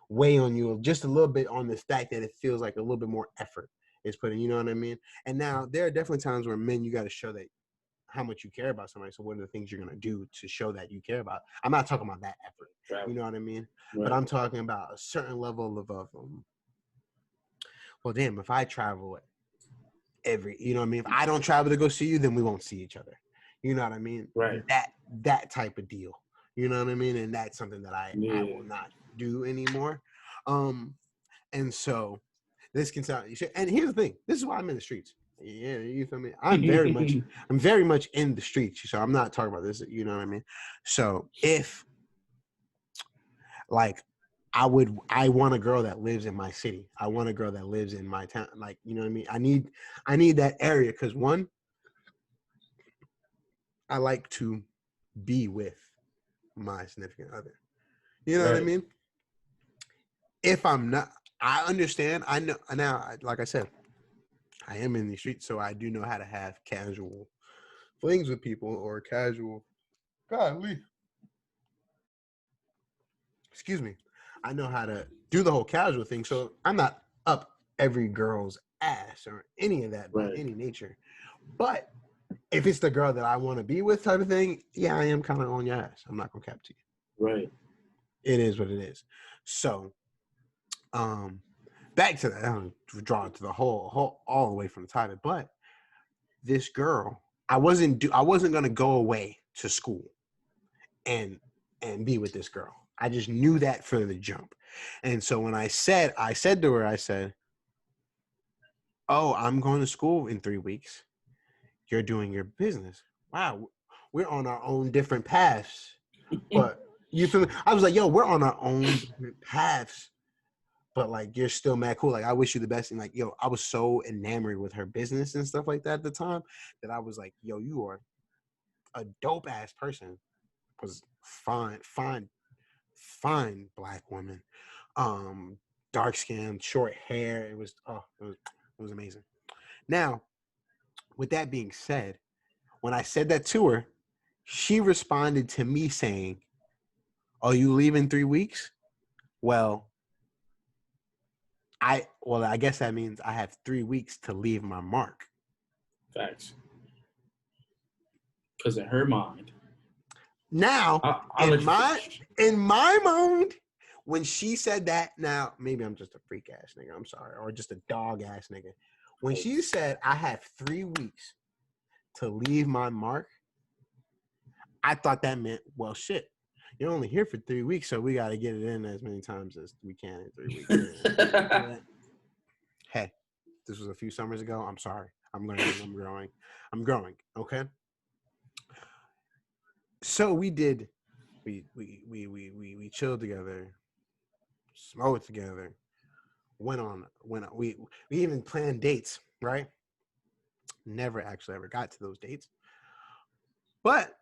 weigh on you just a little bit on the fact that it feels like a little bit more effort is put in, you know what I mean? And now there are definitely times where men, you got to show that how much you care about somebody. So what are the things you're going to do to show that you care about? I'm not talking about that effort, you know what I mean? Right. But I'm talking about a certain level of well, damn, if I travel you know what I mean? If I don't travel to go see you, then we won't see each other. You know what I mean? Right. That type of deal. You know what I mean? And that's something that I will not do anymore. And so this can sound, and here's the thing, this is why I'm in the streets. Yeah, you feel me? I'm very much in the streets. So I'm not talking about this, you know what I mean? So if like I want a girl that lives in my city. I want a girl that lives in my town. Like, you know what I mean? I need that area because one, I like to be with my significant other. You know what I mean? If I'm not, I understand. I know now, like I said, I am in the streets, so I do know how to have casual flings with people or casual. Golly. Excuse me. I know how to do the whole casual thing, so I'm not up every girl's ass or any of that by any nature. But if it's the girl that I want to be with type of thing, yeah, I am kind of on your ass. I'm not gonna cap to you. Right. It is what it is. So, back to that. I'm drawing to the whole all the way from the topic. But this girl, I wasn't gonna go away to school and be with this girl. I just knew that for the jump. And so when I said to her, I said, oh, I'm going to school in 3 weeks. You're doing your business. Wow, we're on our own different paths. But you feel me? I was like, yo, we're on our own different paths. But like, you're still mad cool. Like, I wish you the best. And like, yo, I was so enamored with her business and stuff like that at the time that I was like, yo, you are a dope ass person. Was fine black woman. Dark skin, short hair. It was amazing. Now, with that being said, when I said that to her, she responded to me saying, oh, you leave in 3 weeks? Well, I guess that means I have 3 weeks to leave my mark. Facts. Because in her mind. Now, in my mind, when she said that, now maybe I'm just a freak ass nigga, I'm sorry, or just a dog ass nigga. When she said I have 3 weeks to leave my mark, I thought that meant, well, shit, you're only here for 3 weeks, so we got to get it in as many times as we can in 3 weeks. Hey, this was a few summers ago. I'm sorry. I'm learning. I'm growing. Okay. So we chilled together, smoked together, we even planned dates, right? Never actually ever got to those dates. But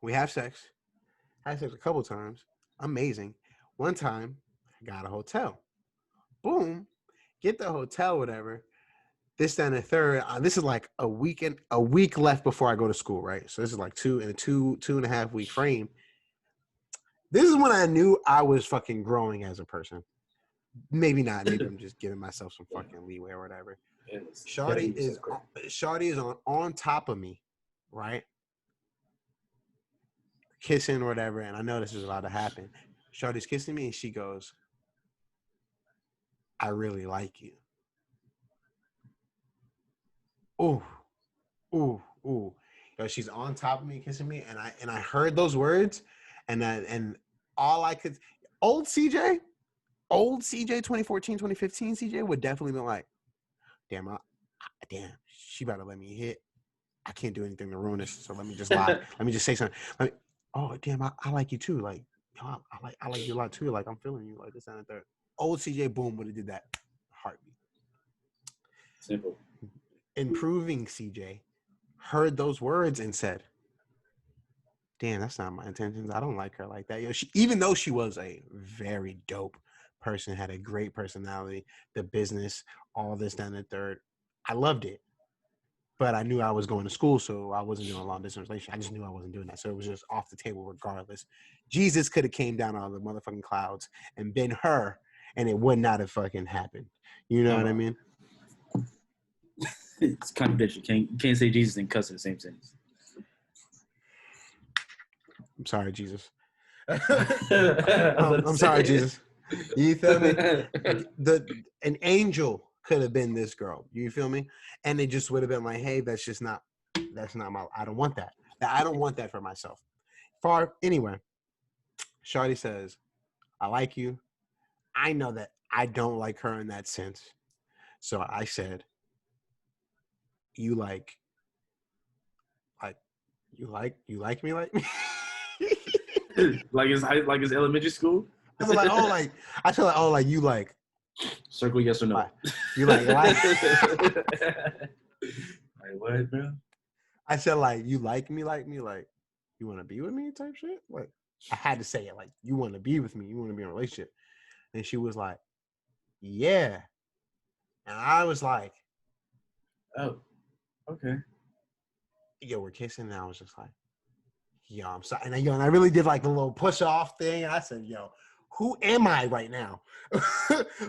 we had sex a couple times. Amazing. One time, I got a hotel. Boom. Get the hotel, whatever. This, that, and the third. This is like a week left before I go to school, right? So this is like two and a half week frame. This is when I knew I was fucking growing as a person. Maybe not. Maybe I'm just giving myself some fucking leeway or whatever. Shawty is on top of me, right? Kissing or whatever, and I know this is about to happen. Shawty's kissing me, and she goes, I really like you. Ooh. You know, she's on top of me, kissing me, and I heard those words, and all I could, old CJ 2014, 2015 CJ would definitely be like, damn, she better let me hit. I can't do anything to ruin this, so let me just lie. Let me just say something. Oh damn, I like you too. Like, I like you a lot too. Like, I'm feeling you. Like this and the third. Old CJ boom would have did that. Heartbeat. Simple. Improving CJ heard those words and said, damn, that's not my intentions. I don't like her like that. You know, even though she was a very dope person, had a great personality, the business, all this, that, and the third, I loved it. But I knew I was going to school, so I wasn't doing a long distance relationship. I just knew I wasn't doing that. So it was just off the table regardless. Jesus could have came down out of the motherfucking clouds and been her, and it would not have fucking happened. You know what I mean? It's contradiction. You can't say Jesus and cuss in the same sentence. I'm sorry, Jesus. I'm sorry, Jesus. You feel me? An angel could have been this girl. You feel me? And it just would have been like, hey, that's not my. I don't want that. I don't want that for myself. Anyway, Shawty says, I like you. I know that I don't like her in that sense. So I said, you like me like me? like it's elementary school. I was like, I feel like you like circle yes or no. You like like what, bro? I said like you like me like you want to be with me type shit. Like I had to say it like you want to be with me, you want to be in a relationship. And she was like, yeah. And I was like, oh, okay. Yo, we're kissing. And I was just like, yo, I'm sorry. And I really did like the little push off thing. I said, yo, who am I right now?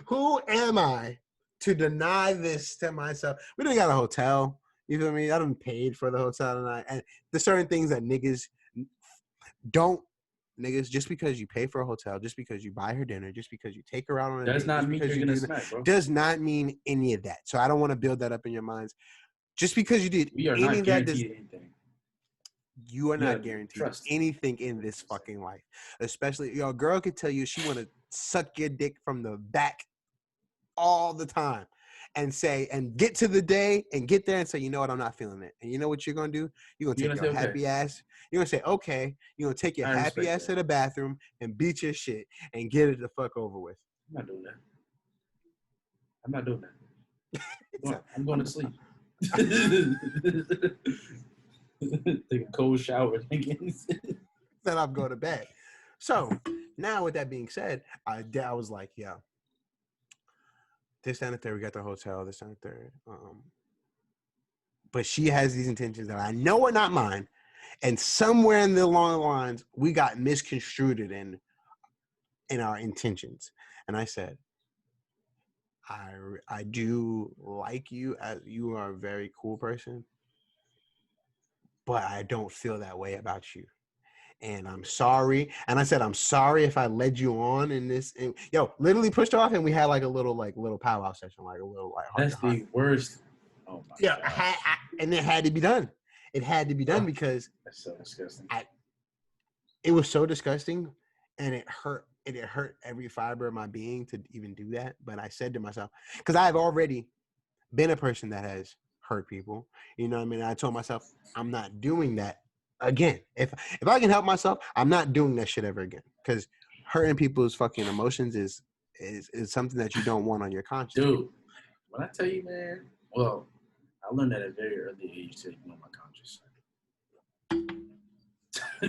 Who am I to deny this to myself? We done got a hotel. You feel me? I done paid for the hotel tonight. And there's certain things that niggas don't. Niggas, just because you pay for a hotel, just because you buy her dinner, just because you take her out on a date, does not mean you're gonna smack, bro. Does not mean any of that. So I don't want to build that up in your minds. Just because you did we are any not of that, anything. You are not guaranteed anything in this fucking life. Especially, a girl could tell you she want to suck your dick from the back all the time and get to the day and get there and say, you know what, I'm not feeling it. And you know what you're going to do? You're going to take your happy ass. You're going to say, okay. You're going to take your happy ass to the bathroom and beat your shit and get it the fuck over with. I'm not doing that. I'm going to sleep. Take a cold shower. Then I'll go to bed. So now with that being said, I was like, yeah, this and the third, we got the hotel, this and the third. But she has these intentions that I know are not mine. And somewhere in the long lines, we got misconstrued in our intentions. And I said, I do like you, as you are a very cool person, but I don't feel that way about you. And I'm sorry. And I said, I'm sorry if I led you on in this. And, literally pushed her off, and we had like a little powwow session, like a little like. That's the worst. Oh my God. And it had to be done. It had to be done because that's so disgusting. It was so disgusting, and it hurt. It hurt every fiber of my being to even do that. But I said to myself, because I've already been a person that has hurt people. You know what I mean? I told myself, I'm not doing that again. If I can help myself, I'm not doing that shit ever again. Because hurting people's fucking emotions is something that you don't want on your conscience. Dude, when I tell you, man, well, I learned that at a very early age to ignore my conscience.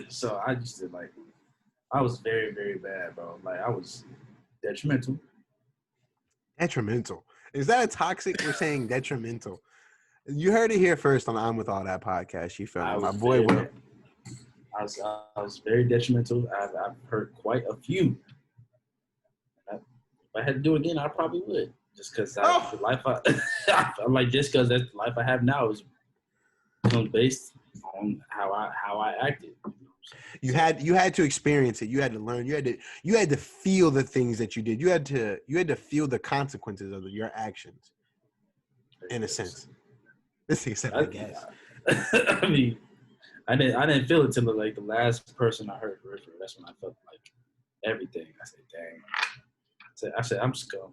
So I just did I was very, very bad, bro. Like I was detrimental. Detrimental. Is that a toxic? We're saying detrimental. You heard it here first on I'm With All That podcast. You felt my boy Will. I was very detrimental. I've hurt quite a few. If I had to do it again, I probably would. Just because the life I'm like, just because that's the life I have now is based on how I acted. You had to experience it. You had to learn. You had to feel the things that you did. You had to feel the consequences of your actions. In a sense, this thing said, I guess. I mean, I didn't feel it till like the last person I heard. That's when I felt like everything. I said, dang. I said, I'm scum.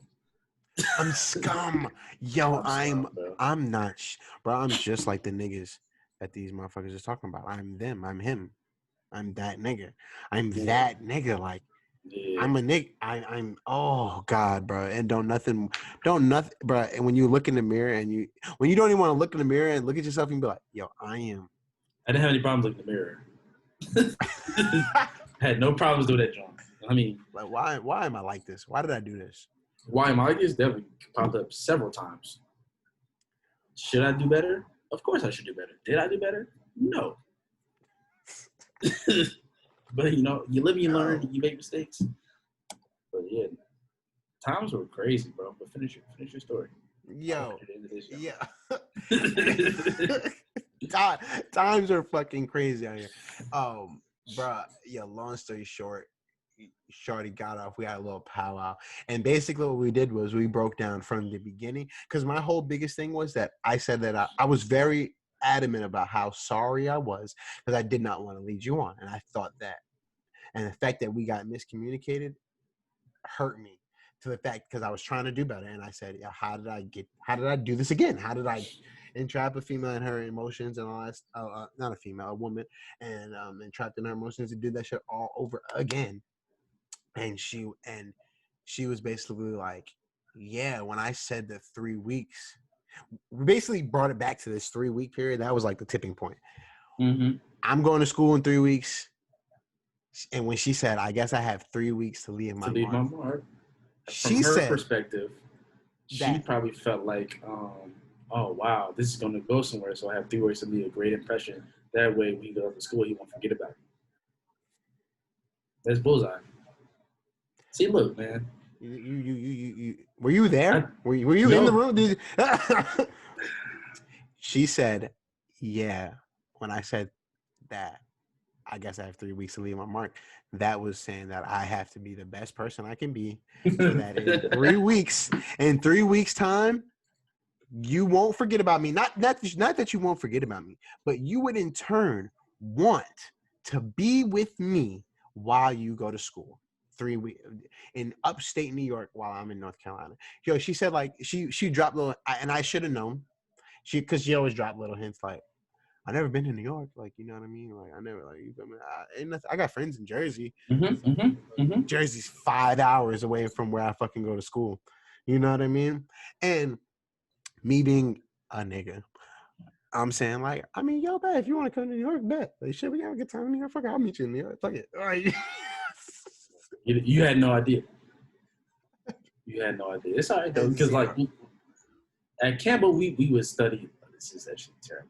I'm scum. Yo, I'm not, bro. I'm just like the niggas that these motherfuckers is talking about. I'm them. I'm him. I'm that nigga. I'm that nigga. Like, I'm a nigga. I'm. Oh God, bro. And don't nothing, bro. And when you look in the mirror when you don't even want to look in the mirror and look at yourself and be like, yo, I am. I didn't have any problems looking in the mirror. I had no problems doing that, John. I mean, like, why am I like this? Why did I do this? Why am I like this? Definitely popped up several times. Should I do better? Of course I should do better. Did I do better? No. But you live and you learn, you make mistakes. But yeah, times were crazy, bro. But finish your story. Yo, God, times are fucking crazy out here. Bro, yeah. Long story short, Shorty got off. We had a little powwow, and basically what we did was we broke down from the beginning. Because my whole biggest thing was that I said that I was very adamant about how sorry I was because I did not want to lead you on, and I thought that, and the fact that we got miscommunicated hurt me to the fact because I was trying to do better, and I said, yeah, how did I do this again? How did I entrap a female in her emotions and all that? Not a female, a woman, and entrapped in her emotions and do that shit all over again. And she was basically like, yeah, when I said the 3 weeks, we basically brought it back to this 3-week period. That was like the tipping point. Mm-hmm. I'm going to school in 3 weeks. And when she said, I guess I have 3 weeks to leave my mark. From her perspective, she probably felt like, oh, wow, this is going to go somewhere. So I have 3 weeks to leave a great impression. That way, when he goes to school, he won't forget about it. That's bullseye. See, look, man. You were you there? Were you in the room? She said, yeah. When I said that, I guess I have 3 weeks to leave my mark. That was saying that I have to be the best person I can be, so that in 3 weeks time, you won't forget about me. Not that you won't forget about me, but you would in turn want to be with me while you go to school. 3 weeks in upstate New York while I'm in North Carolina. Yo, she said like she dropped little, and I should have known. Because she always dropped little hints like, I never been to New York, like, you know what I mean? Like, I never, like, you feel me? I got friends in Jersey. Jersey's 5 hours away from where I fucking go to school. You know what I mean? And me being a nigga, I'm saying, like, I mean, yo, bet, if you want to come to New York, bet. Like, shit, we got a good time in New York. Fuck it, I'll meet you in New York. Fuck it. All right. You had no idea. You had no idea. It's all right, though, because, like, at Campbell, we would study. This is actually terrible.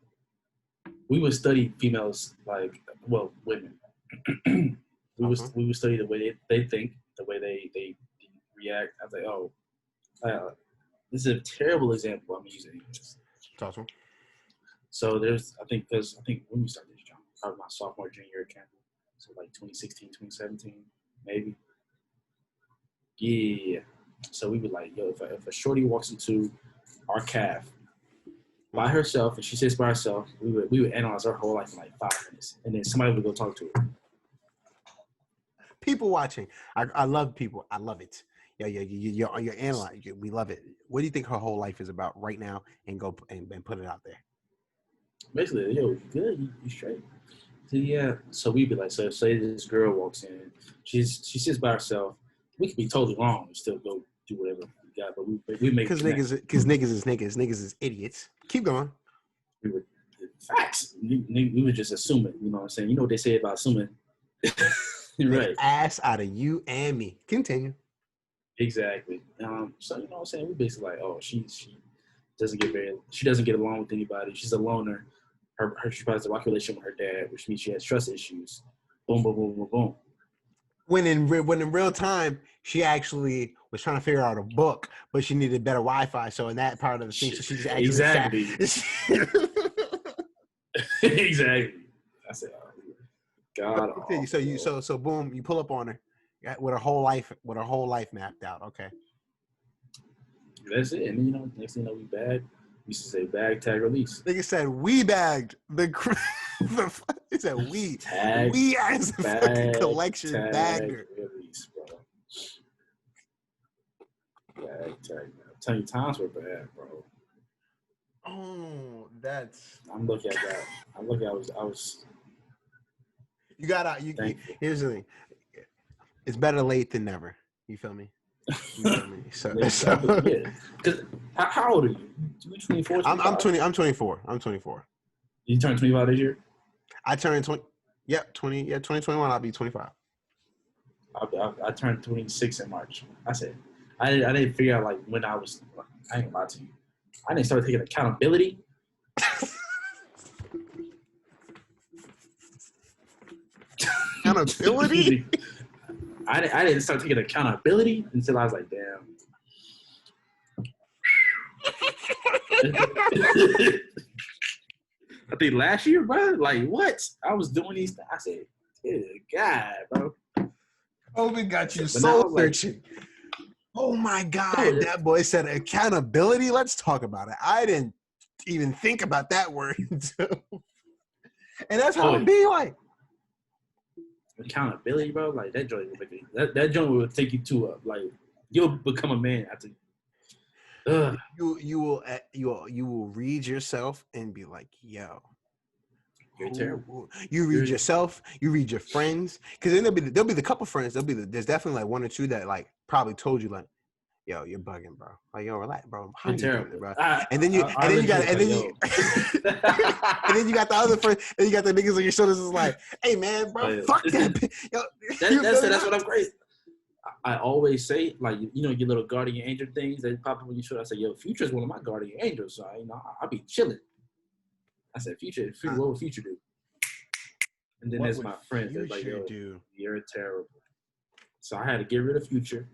We would study females, like, well, women. we would study the way they think, the way they react. I was like, oh, this is a terrible example I'm using. Talk to him. So I think when we started this job, probably my sophomore, junior year at Campbell, so like 2016, 2017, maybe. Yeah. So we would like, yo, if a shorty walks into our calf by herself and she sits by herself, we would analyze her whole life in like 5 minutes, and then somebody would go talk to her. People watching, I love people. I love it. You're analyzing. We love it. What do you think her whole life is about right now? And go and put it out there. Basically, yo, you good? You straight? So yeah. So we'd be like, so say this girl walks in, she sits by herself. We could be totally wrong and still go do whatever we got, but we make because niggas is idiots. Keep going. We were facts. We would just assume it. You know what I'm saying? You know what they say about assuming. Right. Ass out of you and me. Continue. Exactly. So you know what I'm saying? We basically like, oh, she doesn't get along with anybody. She's a loner. She probably has a rocky relationship with her dad, which means she has trust issues. Boom, boom, boom, boom, boom. When in real time, she actually was trying to figure out a book, but she needed better Wi-Fi. So in that part of the thing, so she's actually exactly. Exactly. I said, oh, God. So boom, you pull up on her with her whole life mapped out. Okay. That's it. And you know, next thing you know, we bagged. We used to say bag, tag, release. Nigga said we bagged it said we. Tag, we as a bag, fucking collection bagger. Release, bro. Bag, tag. I'm telling you, times were bad, bro. Oh, that's. I'm looking at that. I was. You gotta. Here's the thing. It's better late than never. You feel me? You feel me? So, yeah. Because how old are you? You 24? I'm 20. I'm 24. I'm 24. You turned 25 this year? I turned 20. Yep, 20. Yeah, 2021. I'll be 25. I turned 26 in March. I said, I didn't figure out like when I was. I ain't gonna lie to you. I didn't start taking accountability. Accountability? I didn't start taking accountability until I was like, damn. I think last year, bro. Like, what? I was doing these things. I said, good God, bro. COVID got you But now, soul searching. Oh my God, No, that boy said accountability. Let's talk about it. I didn't even think about that word. And that's how it be like. accountability, bro. Like that joint, that joint will take you to like you'll become a man after. You will read yourself and be like, yo, You're terrible. You read yourself, you read your friends, because then there'll be the couple friends. There's definitely like one or two that like probably told you like, yo, you're bugging, bro. Like, yo, relax, bro. How You're you terrible, doing, bro? and then you got the other friend, and you got the niggas on your shoulders. Is like, hey man, bro, fuck that. Yo, that's what I'm great. I always say, like, you know, your little guardian angel things that pop up when you show. I say, yo, Future is one of my guardian angels, so I'll be chilling. I said, Future, what would Future do? And then there's my friends. They're like, yo, you're terrible. So I had to get rid of Future.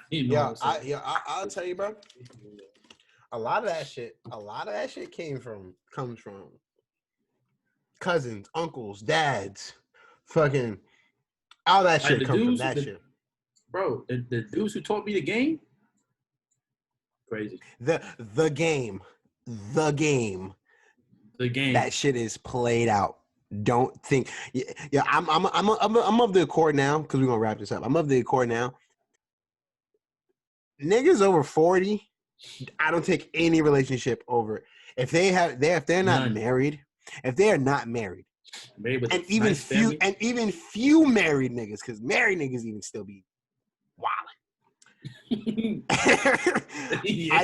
You know I'll tell you, bro. A lot of that shit comes from cousins, uncles, dads, fucking all that shit comes from that shit. Bro, the dudes who taught me the game, crazy. The game. That shit is played out. Don't think. Yeah. I'm of the accord now because we're gonna wrap this up. I'm of the accord now. Niggas over 40, I don't take any relationship over if they're not married. If they are not married, and even few married niggas, because married niggas even still be wilding. Yeah, I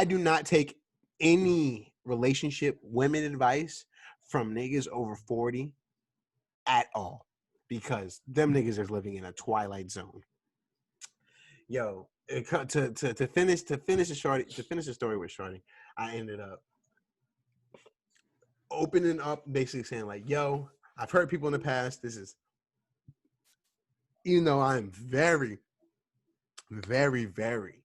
do not take any relationship women advice from niggas over 40 at all, because them niggas is living in a twilight zone. Yo, to finish the story with Shorty, I ended up opening up, basically saying like, yo, I've heard people in the past, this is, even though I'm very, very, very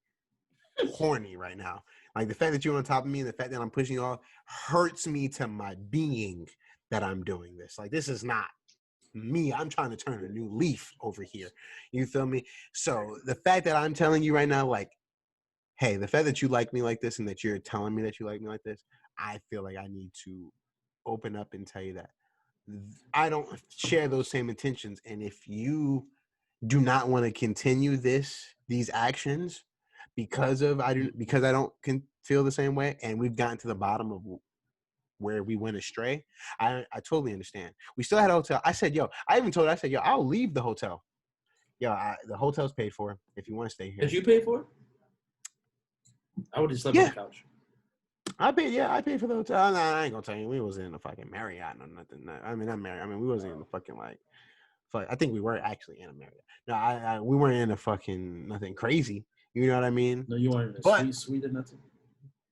horny right now. Like the fact that you're on top of me and the fact that I'm pushing you off hurts me to my being that I'm doing this. Like, this is not me. I'm trying to turn a new leaf over here. You feel me? So the fact that I'm telling you right now, like, hey, the fact that you like me like this and that you're telling me that you like me like this, I feel like I need to open up and tell you that I don't share those same intentions. And if you do not want to continue these actions because I don't feel the same way, and we've gotten to the bottom of where we went astray, I totally understand. We still had a hotel. I said, yo, I'll leave the hotel. Yo, the hotel's paid for if you want to stay here. Did you pay for it? I would just slept on the couch. I paid for the hotel. Nah, I ain't gonna tell you, we wasn't in the fucking Marriott or nothing. I mean, not Marriott. I mean, we wasn't in the fucking I think we were actually in a Marriott. No, we weren't in a fucking nothing crazy. You know what I mean? No, you weren't in a suite or nothing.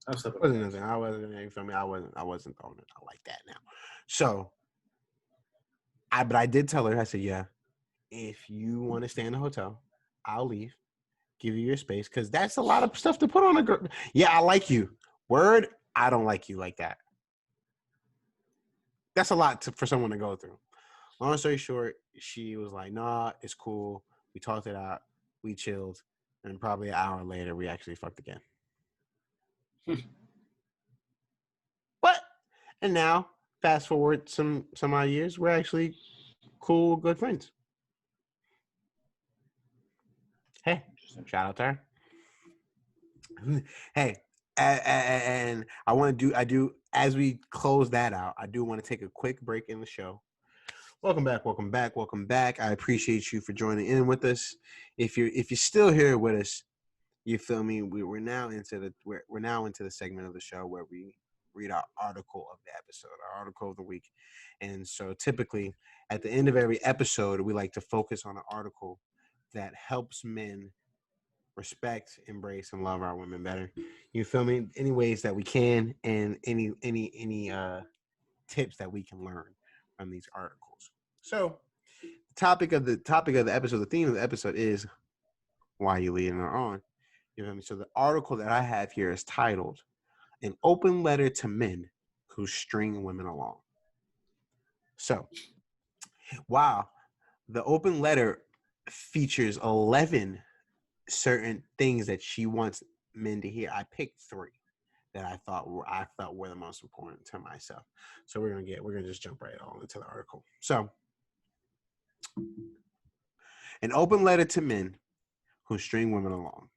I wasn't nothing. I wasn't. You feel me? I wasn't throwing it out like that now. So, but I did tell her. I said, yeah, if you want to stay in the hotel, I'll leave. Give you your space, because that's a lot of stuff to put on a girl. Yeah, I like you. Word, I don't like you like that. That's a lot for someone to go through. Long story short, she was like, nah, it's cool. We talked it out. We chilled. And probably an hour later, we actually fucked again. And now, fast forward some odd years, we're actually cool, good friends. Hey, shout out to her. Hey, and I do, as we close that out, I do want to take a quick break in the show. Welcome back. I appreciate you for joining in with us. If you're still here with us, you feel me? We're now into the segment of the show where we read our article of the episode, our article of the week. And so typically at the end of every episode, we like to focus on an article that helps men respect, embrace, and love our women better. You feel me? Any ways that we can, and any tips that we can learn from these articles. So the topic of the episode, the theme of the episode is why you leading her on. You know what I mean? So the article that I have here is titled "An Open Letter to Men Who String Women Along." So, wow, The open letter features 11 certain things that she wants men to hear. I picked 3 that I felt were the most important to myself. So we're gonna just jump right on into the article. So, an open letter to men who string women along.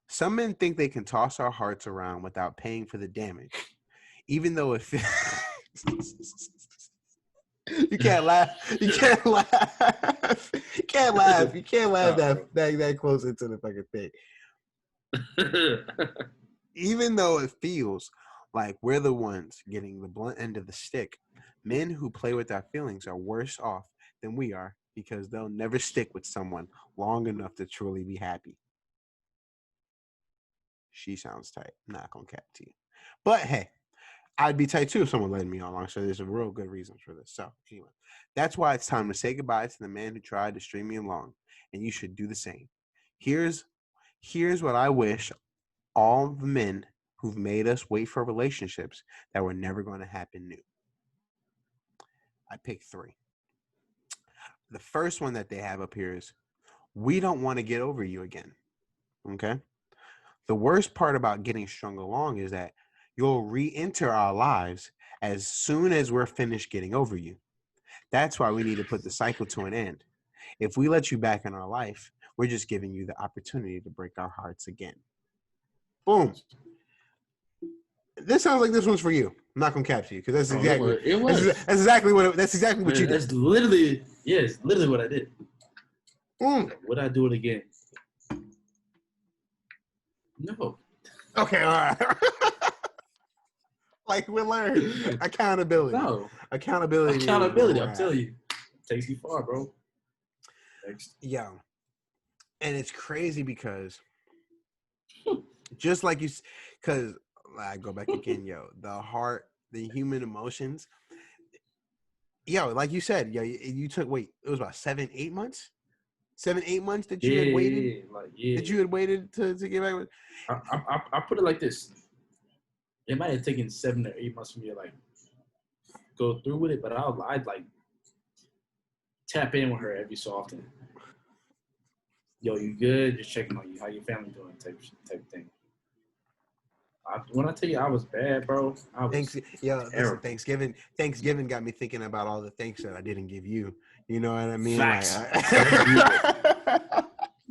Some men think they can toss our hearts around without paying for the damage, even though it You can't laugh. You can't laugh. You can't laugh. You can't laugh that close into the fucking thing. Even though it feels like we're the ones getting the blunt end of the stick, men who play with our feelings are worse off than we are because they'll never stick with someone long enough to truly be happy. She sounds tight. I'm not gonna cap to you. But hey, I'd be tight too if someone led me along. So there's a real good reason for this. So anyway, that's why it's time to say goodbye to the man who tried to string me along, and you should do the same. Here's what I wish all the men who've made us wait for relationships that were never going to happen knew. I picked 3. The first one that they have up here is, we don't want to get over you again. Okay? The worst part about getting strung along is that you'll re-enter our lives as soon as we're finished getting over you. That's why we need to put the cycle to an end. If we let you back in our life, we're just giving you the opportunity to break our hearts again. Boom. This sounds like this one's for you. I'm not gonna cap you because that's exactly it was. That's exactly what you did. That's literally it's literally what I did. Would I do it again? No. Okay, all right. Like we learned accountability. No. Accountability. I'm telling you, takes you far, bro. Next. Yeah, and it's crazy because just like you, because I go back again, yo, the heart, the human emotions. Yo, like you said, yo, you took it was about 7-8 months. 7-8 months that you had waited. That you had waited to get back with. I put it like this. It might have taken 7 or 8 months for me to like go through with it, but I'd like tap in with her every so often. Yo, you good? Just checking on you. How your family doing? Type thing. When I tell you I was bad, bro, listen, Thanksgiving got me thinking about all the thanks that I didn't give you. You know what I mean? Facts.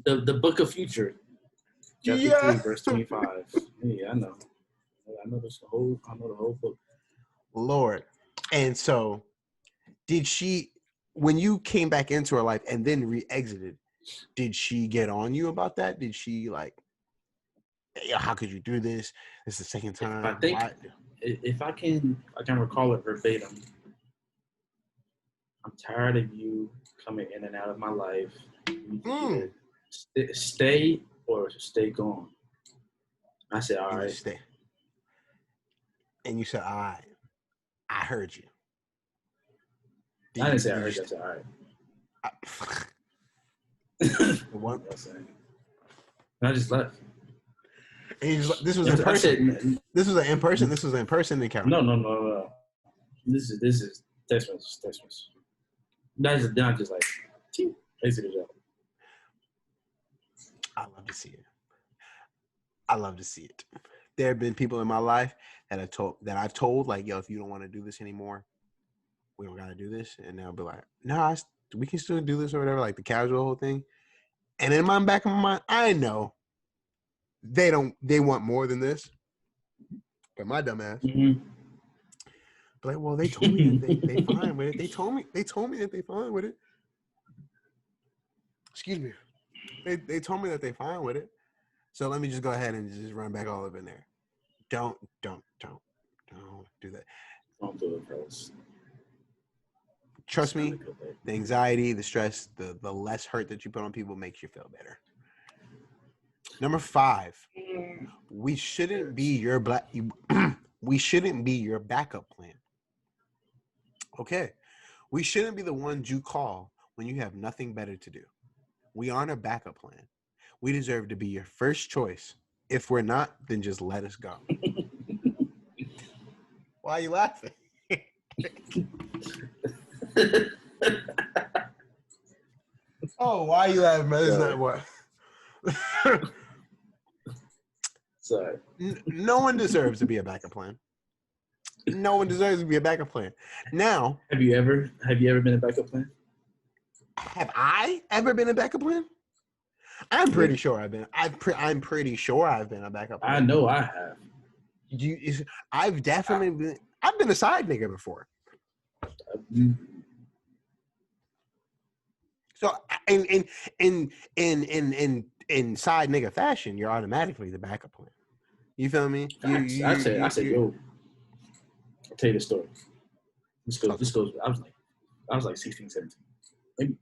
The book of future, chapter 3, verse 25. Yeah, I know. I know the whole book. Lord. And so, did she, when you came back into her life and then re-exited, did she get on you about that? Did she like, how could you do this? This is the second time. I think if I can recall it verbatim. I'm tired of you coming in and out of my life. Stay or stay gone. I said, all right. Stay. And you said, all right. I heard you. I didn't say I heard you. I said, all right. What? And I just left. And this was in person. This was an in-person encounter. No. This is text message. That's not just like exited out. I love to see it. There have been people in my life that I've told like, yo, if you don't want to do this anymore, we don't gotta do this, and they'll be like, no, we can still do this or whatever, like the casual whole thing. And in my back of my mind, I know they want more than this, but my dumb ass. But like, well, they told me that they fine with it. They told me that they fine with it. Excuse me. They told me that they fine with it. So let me just go ahead and just run back all up in there. Don't do that. Don't do it, fellas. Trust me, the anxiety, the stress, the less hurt that you put on people makes you feel better. Number 5, we shouldn't be your backup plan. Okay. We shouldn't be the ones you call when you have nothing better to do. We aren't a backup plan. We deserve to be your first choice. If we're not, then just let us go. Why are you laughing? Oh, why are you laughing, man? It's not what. Sorry. No one deserves to be a backup plan. No one deserves to be a backup plan. Now, have you ever been a backup plan? Have I ever been a backup plan? I'm pretty sure I've been. I'm pretty sure I've been a backup plan. I know I have. I've definitely been. I've been a side nigga before. So in side nigga fashion, you're automatically the backup plan. You feel me? I said, yo, I'll tell you the story. This goes. I was like 16, 17. Maybe,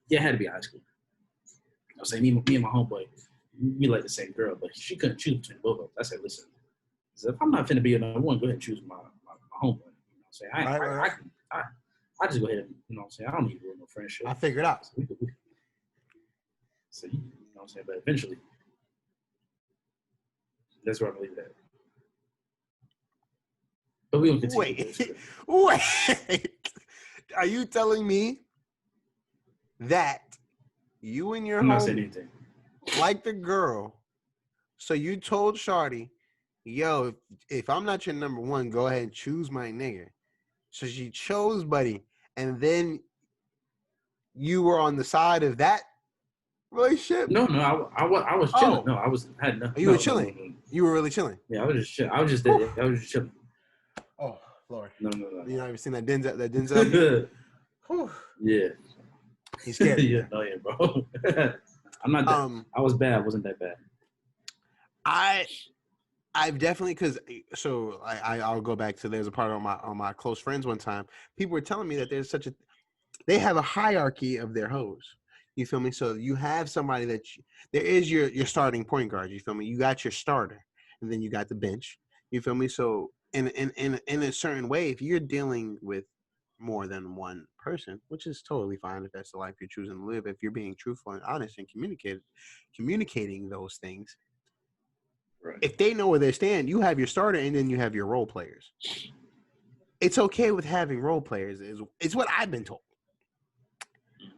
yeah, it had to be high school. I was saying, me and my homeboy, we like the same girl, but she couldn't choose between both of us. I said, listen, if I'm not finna be another one, go ahead and choose my homeboy. You know what I'm saying? I just go ahead and, you know what I'm saying? I don't need no friendship. I figured out. So, you know what I'm saying? But eventually, that's where I'm leaving it. But we don't continue. Wait. Are you telling me that you and your homie like the girl, so you told Shawty, yo, if I'm not your number one, go ahead and choose my nigga. So she chose Buddy, and then you were on the side of that relationship? No, I was chilling. No, I had nothing. You were chilling? No. You were really chilling? Yeah, I was just chilling. I was just chilling. Oh, Lord. No. You not even seen that Denzel? Yeah. He's scared. Yeah, no, yeah, bro. I'm not that. I was bad. I wasn't that bad. I've definitely, because so I'll go back to, there's a part on my close friends one time. People were telling me that there's they have a hierarchy of their hoes. You feel me? So you have somebody there is your starting point guard. You feel me? You got your starter, and then you got the bench. You feel me? So in a certain way, if you're dealing with more than one person, which is totally fine if that's the life you're choosing to live, if you're being truthful and honest and communicating those things. Right. If they know where they stand, you have your starter and then you have your role players. It's okay with having role players, is what I've been told.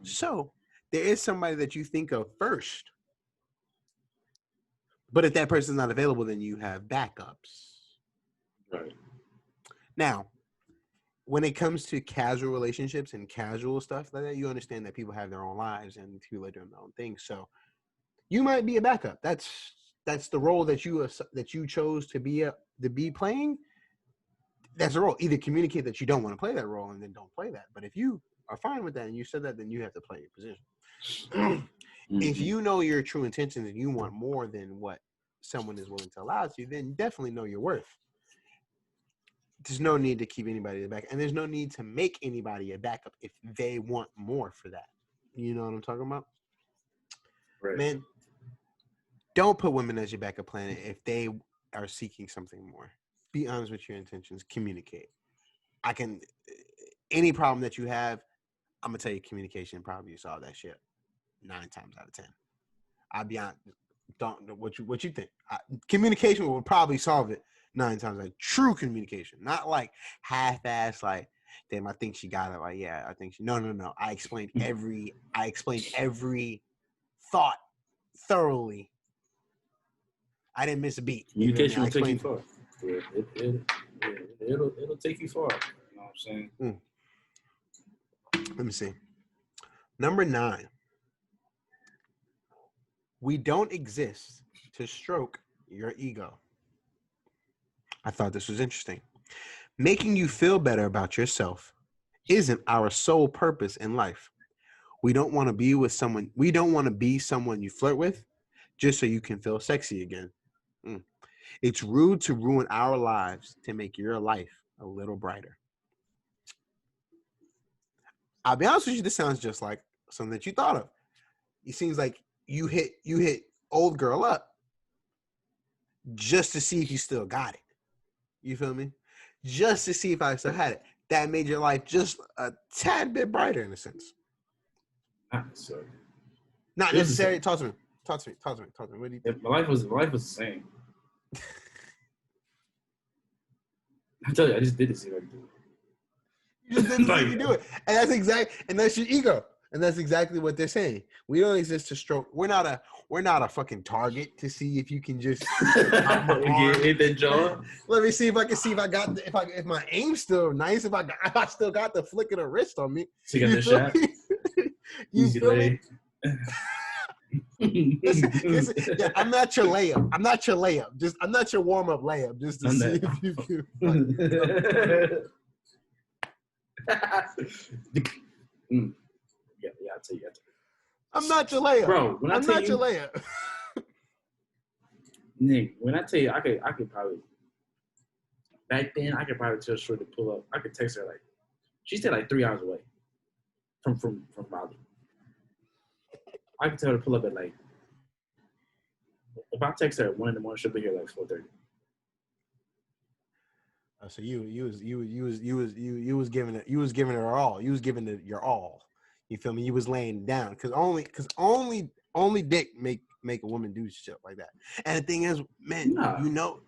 So there is somebody that you think of first, but if that person's not available, then you have backups. Right. Now, when it comes to casual relationships and casual stuff like that, you understand that people have their own lives and people are doing their own things. So you might be a backup. That's the role that you chose to be playing. That's the role. Either communicate that you don't want to play that role and then don't play that. But if you are fine with that and you said that, then you have to play your position. If you know your true intentions and you want more than what someone is willing to allow to you, then definitely know your worth. There's no need to keep anybody back, and there's no need to make anybody a backup if they want more for that. You know what I'm talking about? Right. Man, don't put women as your backup plan if they are seeking something more. Be honest with your intentions. Communicate. Any problem that you have, I'm gonna tell you, communication probably solve that shit 9 times out of 10. I'll be honest. What you think? Communication will probably solve it 9 times. Like true communication, not like half-ass. Like, damn, I think she got it. Like, yeah, I think she. No. I explained every thought thoroughly. I didn't miss a beat. Communication will take you far. It'll take you far. You know what I'm saying? Let me see. Number 9. We don't exist to stroke your ego. I thought this was interesting. Making you feel better about yourself isn't our sole purpose in life. We don't want to be someone you flirt with just so you can feel sexy again. It's rude to ruin our lives to make your life a little brighter. I'll be honest with you, this sounds just like something that you thought of. It seems like you hit old girl up just to see if you still got it. You feel me? Just to see if I still had it. That made your life just a tad bit brighter in a sense. Not necessarily. Talk to me. What do you think? My life was the same. I tell you, I just did it. See if I can do it. You just didn't see you do it, and that's your ego. And that's exactly what they're saying. We don't exist to stroke. We're not a fucking target to see if you can just pop my arm. Hit that jaw. Let me see if I can see if my aim's still nice. If I still got the flick of the wrist on me. So you got the shot. You Easy feel lay. me? Yeah, I'm not your layup. I'm not your warm up layup. Just to see if you can. Yeah, I'll tell you. I'm not your layup, bro. When I'm not your layup. Nick, when I tell you, I could probably back then I could probably tell Short to pull up. I could text her she stayed 3 hours away from Raleigh. I could tell her to pull up at if I text her at 1 in the morning, she'll be here 4:30. So you was giving her all. You was giving it your all. You feel me? You was laying down because only dick make a woman do shit like that. And the thing is, man, you know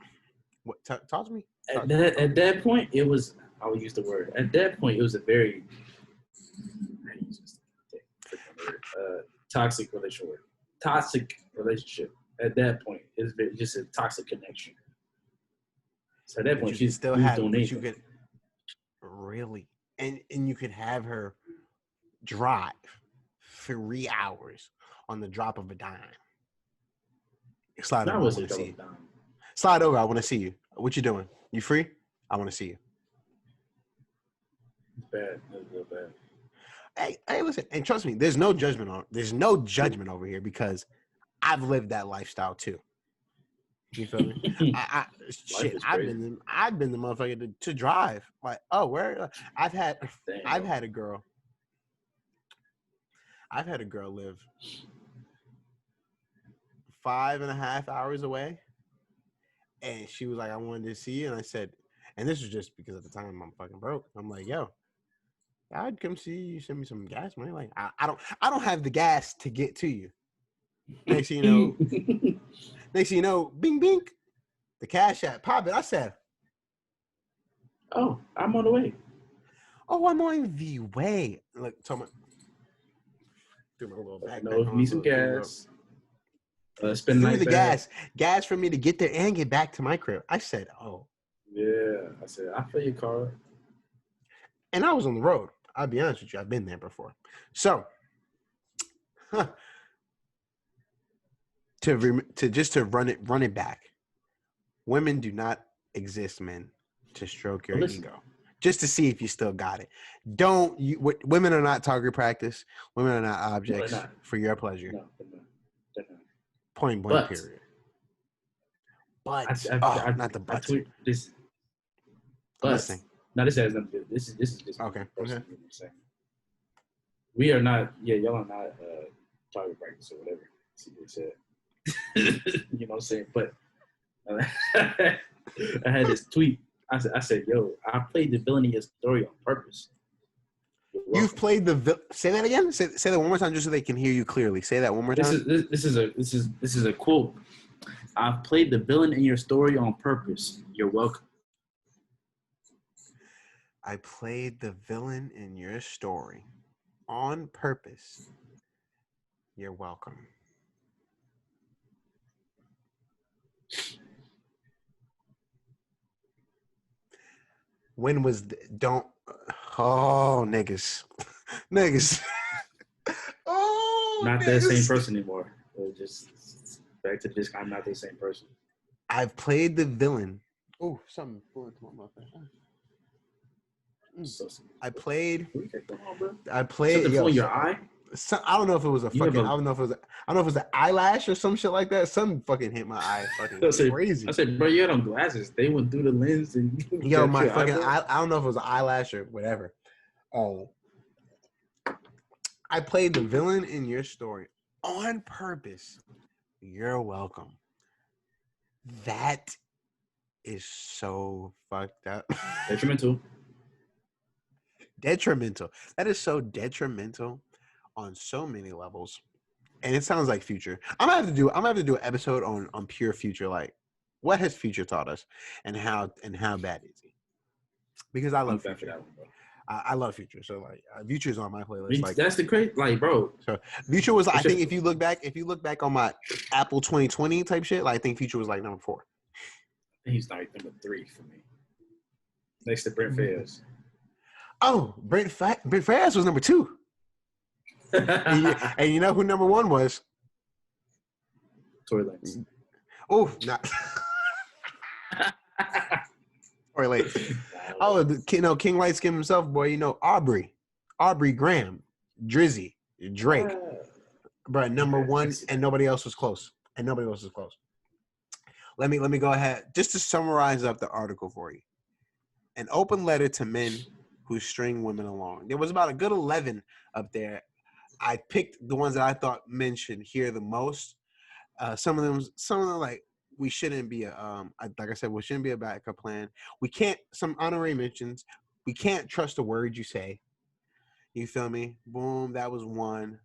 what? Talk to me. At that point, it was. I will use the word. At that point, it was a very toxic relationship. Toxic relationship. At that point, it's just a toxic connection. So at that point, she's still doing anything. You could really, and you could have her drive 3 hours on the drop of a dime. Slide over. I want to see you. Slide over. I want to see you. What you doing? You free? I want to see you. It's bad. It's real bad. Hey, listen, and trust me, there's no judgment over here because I've lived that lifestyle too. You feel me? I've been the motherfucker to drive. Where I've had a girl live 5.5 hours away, and she was like, "I wanted to see you," and I said, and this was just because at the time I'm fucking broke. I'm like, "Yo, I'd come see you. Send me some gas money." Like, I don't have the gas to get to you. Next thing you know, bing, bing, the cash app, pop it. I said, "Oh, I'm on the way." Oh, I'm on the way. Look, tell me. Do my little back. No, need some gas. Spend through the gas for me to get there and get back to my crib. I said, "Oh." Yeah, I said, "I'll fill your car." And I was on the road. I'll be honest with you, I've been there before. So, to run it back. Women do not exist, men, to stroke your ego, just to see if you still got it. Women are not target practice. Women are not objects for your pleasure. No, they're not. Point blank. Period. But not the but. Now this has nothing to do. This is just okay. We are not. Yeah, y'all are not target practice or whatever. See what said. You know what I'm saying? But I had this tweet. I said, "Yo, I played the villain in your story on purpose." You've played the say that again. Say that one more time, just so they can hear you clearly. Say that one more time. This is a quote. I've played the villain in your story on purpose. You're welcome. I played the villain in your story on purpose. You're welcome. When was niggas. Not that same person anymore. Just back to this. I'm not the same person. I've played the villain. Oh, something going to my mouth. I played. Something in your eye. I don't know if it was a fucking. I don't know if it was an eyelash or some shit like that. Something fucking hit my eye. Fucking crazy. I said, bro, you had on glasses. They went through the lens and. Yo, my fucking. I don't know if it was an eyelash or whatever. I played the villain in your story on purpose. You're welcome. That is so fucked up. Detrimental. That is so detrimental on so many levels. And it sounds like Future. I'm gonna have to do an episode on pure Future, like what has Future taught us and how bad is he? Because I love Future. I love Future, so like Future's on my playlist. Like that's the crazy, like, bro. So Future was, I think, if you look back on my Apple 2020 type shit, like, I think Future was like number 4. He's like number 3 for me, next to Brent Fayez. Oh, Brent Fayez was number 2. and you know who number 1 was? Tory Lanez. Oh, not Tory Lanez. Oh, King Light Skin himself, boy. You know Aubrey Graham, Drizzy, Drake, bro. Number 1, and nobody else was close. Let me go ahead just to summarize up the article for you. An open letter to men who string women along. There was about a good 11 up there. I picked the ones that I thought men should hear the most. Some of them like, we shouldn't be like I said, we shouldn't be a backup plan. We can't, some honorary mentions. We can't trust the words you say. You feel me? Boom, that was one.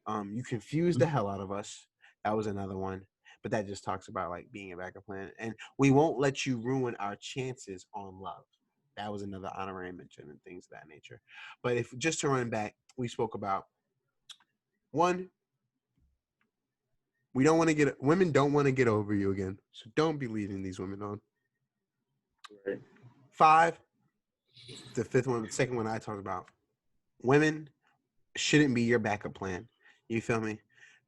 You confused the hell out of us. That was another one. But that just talks about like being a backup plan. And we won't let you ruin our chances on love. That was another honorary mention and things of that nature. But if just to run back, we spoke about 1, women don't want to get over you again. So don't be leading these women on. Right. 5, the second one I talked about. Women shouldn't be your backup plan. You feel me?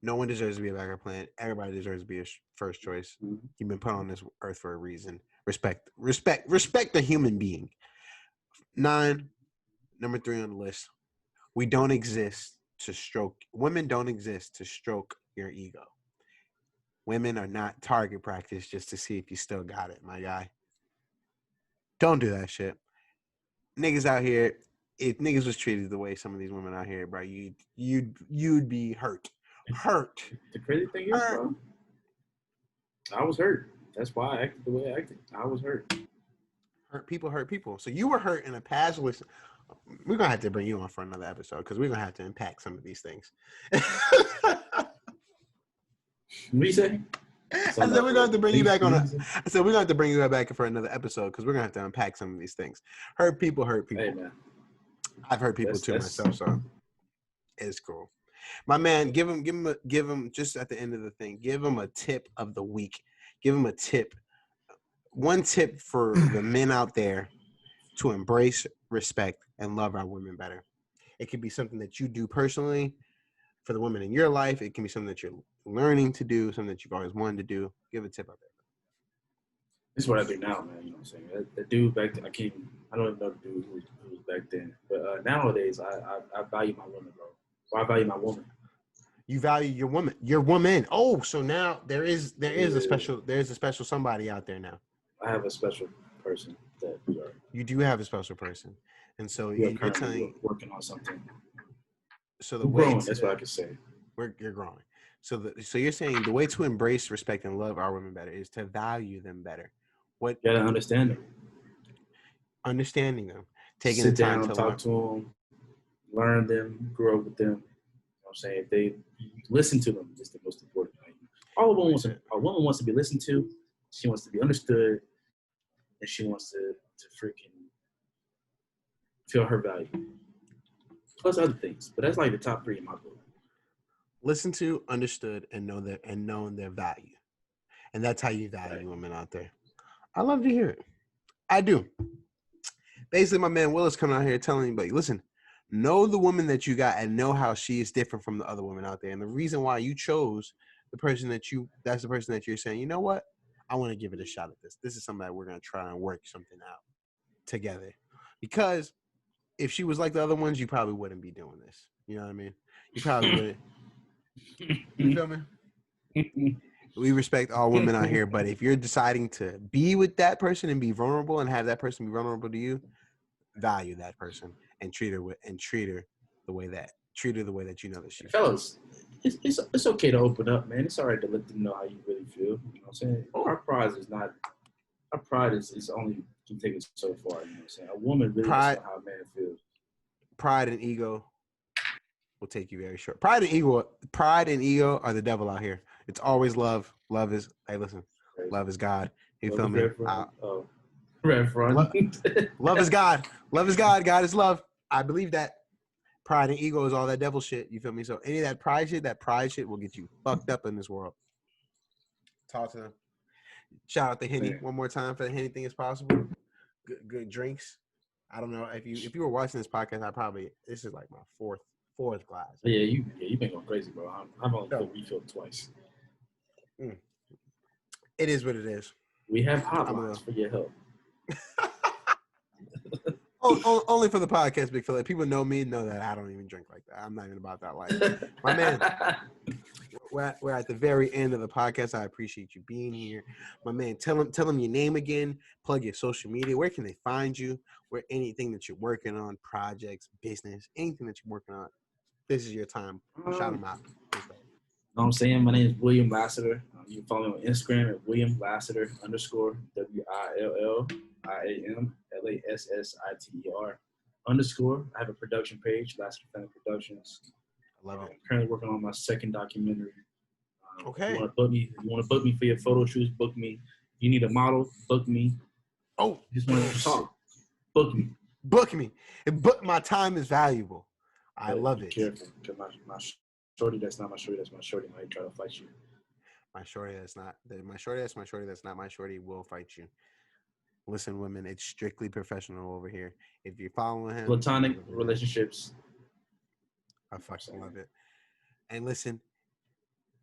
No one deserves to be a backup plan. Everybody deserves to be a first choice. Mm-hmm. You've been put on this earth for a reason. Respect the human being. 9, number 3 on the list. Women don't exist to stroke your ego. Women are not target practice just to see if you still got it, my guy. Don't do that shit. Niggas out here, if niggas was treated the way some of these women out here, bro, you'd be hurt. The crazy thing is, bro, I was hurt. That's why I acted the way I acted. I was hurt. Hurt people. So you were hurt in a past list. We're going to have to bring you on for another episode because we're going to have to unpack some of these things. What do you say? I said we're going to have to bring you back we're going to have to bring you back for another episode because we're going to have to unpack some of these things. Hurt people. Hey, man. I've hurt people myself, so it's cool. My man, give him just at the end of the thing, give him a tip of the week. Give him a tip. One tip for the men out there to embrace, respect, and love our women better. It could be something that you do personally for the women in your life. It can be something that you're learning to do, something that you've always wanted to do. Give a tip out there. This is what I do now, man. You know what I'm saying? The dude back then, I don't even know the dude who was back then. But nowadays, I value my woman, bro. Or I value my woman. You value your woman. Oh, so now there is a special somebody out there now. I have a special person that you do have a special person, and so you're telling working on something. So the way that's what I can say. You're growing. So you're saying the way to embrace, respect, and love our women better is to value them better. You gotta understand them. Understanding them, taking sit the time down, to talk to them, learn them, grow up with them. You know what I'm saying? If they listen to them, it's the most important thing. A woman wants to be listened to. She wants to be understood, and she wants to freaking feel her value. Plus other things, but that's like the top 3 in my book. Listen to, understood, and know their value, and that's how you value women out there. I love to hear it. I do. Basically, my man Will is coming out here telling anybody, listen, know the woman that you got and know how she is different from the other women out there. And the reason why you chose that's the person that you're saying, you know what? I want to give it a shot at this. This is something that we're going to try and work something out together. Because if she was like the other ones, you probably wouldn't be doing this. You know what I mean? You probably wouldn't. You feel me? We respect all women out here, but if you're deciding to be with that person and be vulnerable and have that person be vulnerable to you, value that person and treat her the way that you know that she feels. It's okay to open up, man. It's all right to let them know how you really feel. You know what I'm saying? Our pride is only can take it so far. You know what I'm saying? A woman really knows how a man feels. Pride and ego will take you very short. Pride and ego are the devil out here. It's always love. Love is, hey, listen, love is God. You feel me? Red front. Love is God. Love is God. God is love. I believe that pride and ego is all that devil shit. You feel me? So any of that pride shit will get you fucked up in this world. Talk to them. Shout out to Henny one more time for the Henny thing is possible. Good drinks. I don't know if you were watching this podcast, this is like my fourth glass. Yeah, you've been going crazy, bro. I've only refilled twice. It is what it is. We have hotlines for your help. Only for the podcast, Big Philip. People know me, know that I don't even drink like that. I'm not even about that life. My man, we're at the very end of the podcast. I appreciate you being here. My man, tell them your name again, plug your social media. Where can they find you? Where anything that you're working on, projects, business, anything that you're working on, this is your time. Shout them out. Know what I'm saying? My name is William Lassiter. You can follow me on Instagram at William Lassiter _ WILLIAMLASSITER _ I have a production page, Lassiter Family Productions. I love it. I'm currently working on my second documentary. Okay. You want to book me for your photo shoots? Book me. You need a model? Book me. Oh, just want to talk. Book me. Book me. My time is valuable. I love it. Careful, because my shorty, that's not my shorty. That's my shorty. Might try to fight you. My shorty, that's not my shorty, will fight you. Listen, women, it's strictly professional over here. If you're following him, platonic relationships. I fucking love it. And listen,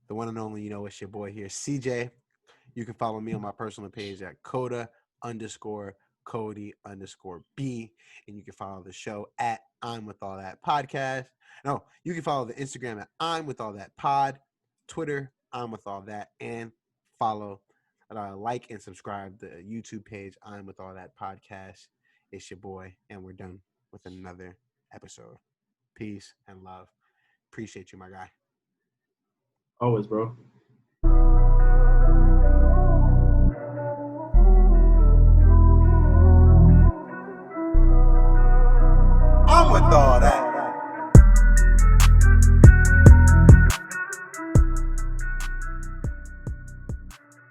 the one and only, it's your boy here, CJ. You can follow me on my personal page at Coda_Cody_B. And you can follow the show at I'm With All That Podcast. No, you can follow the Instagram at I'm With All That Pod, Twitter, I'm With All That, and follow, like and subscribe the YouTube page, I'm With All That Podcast. It's your boy, and we're done with another episode. Peace and love. Appreciate you, my guy. Always, bro.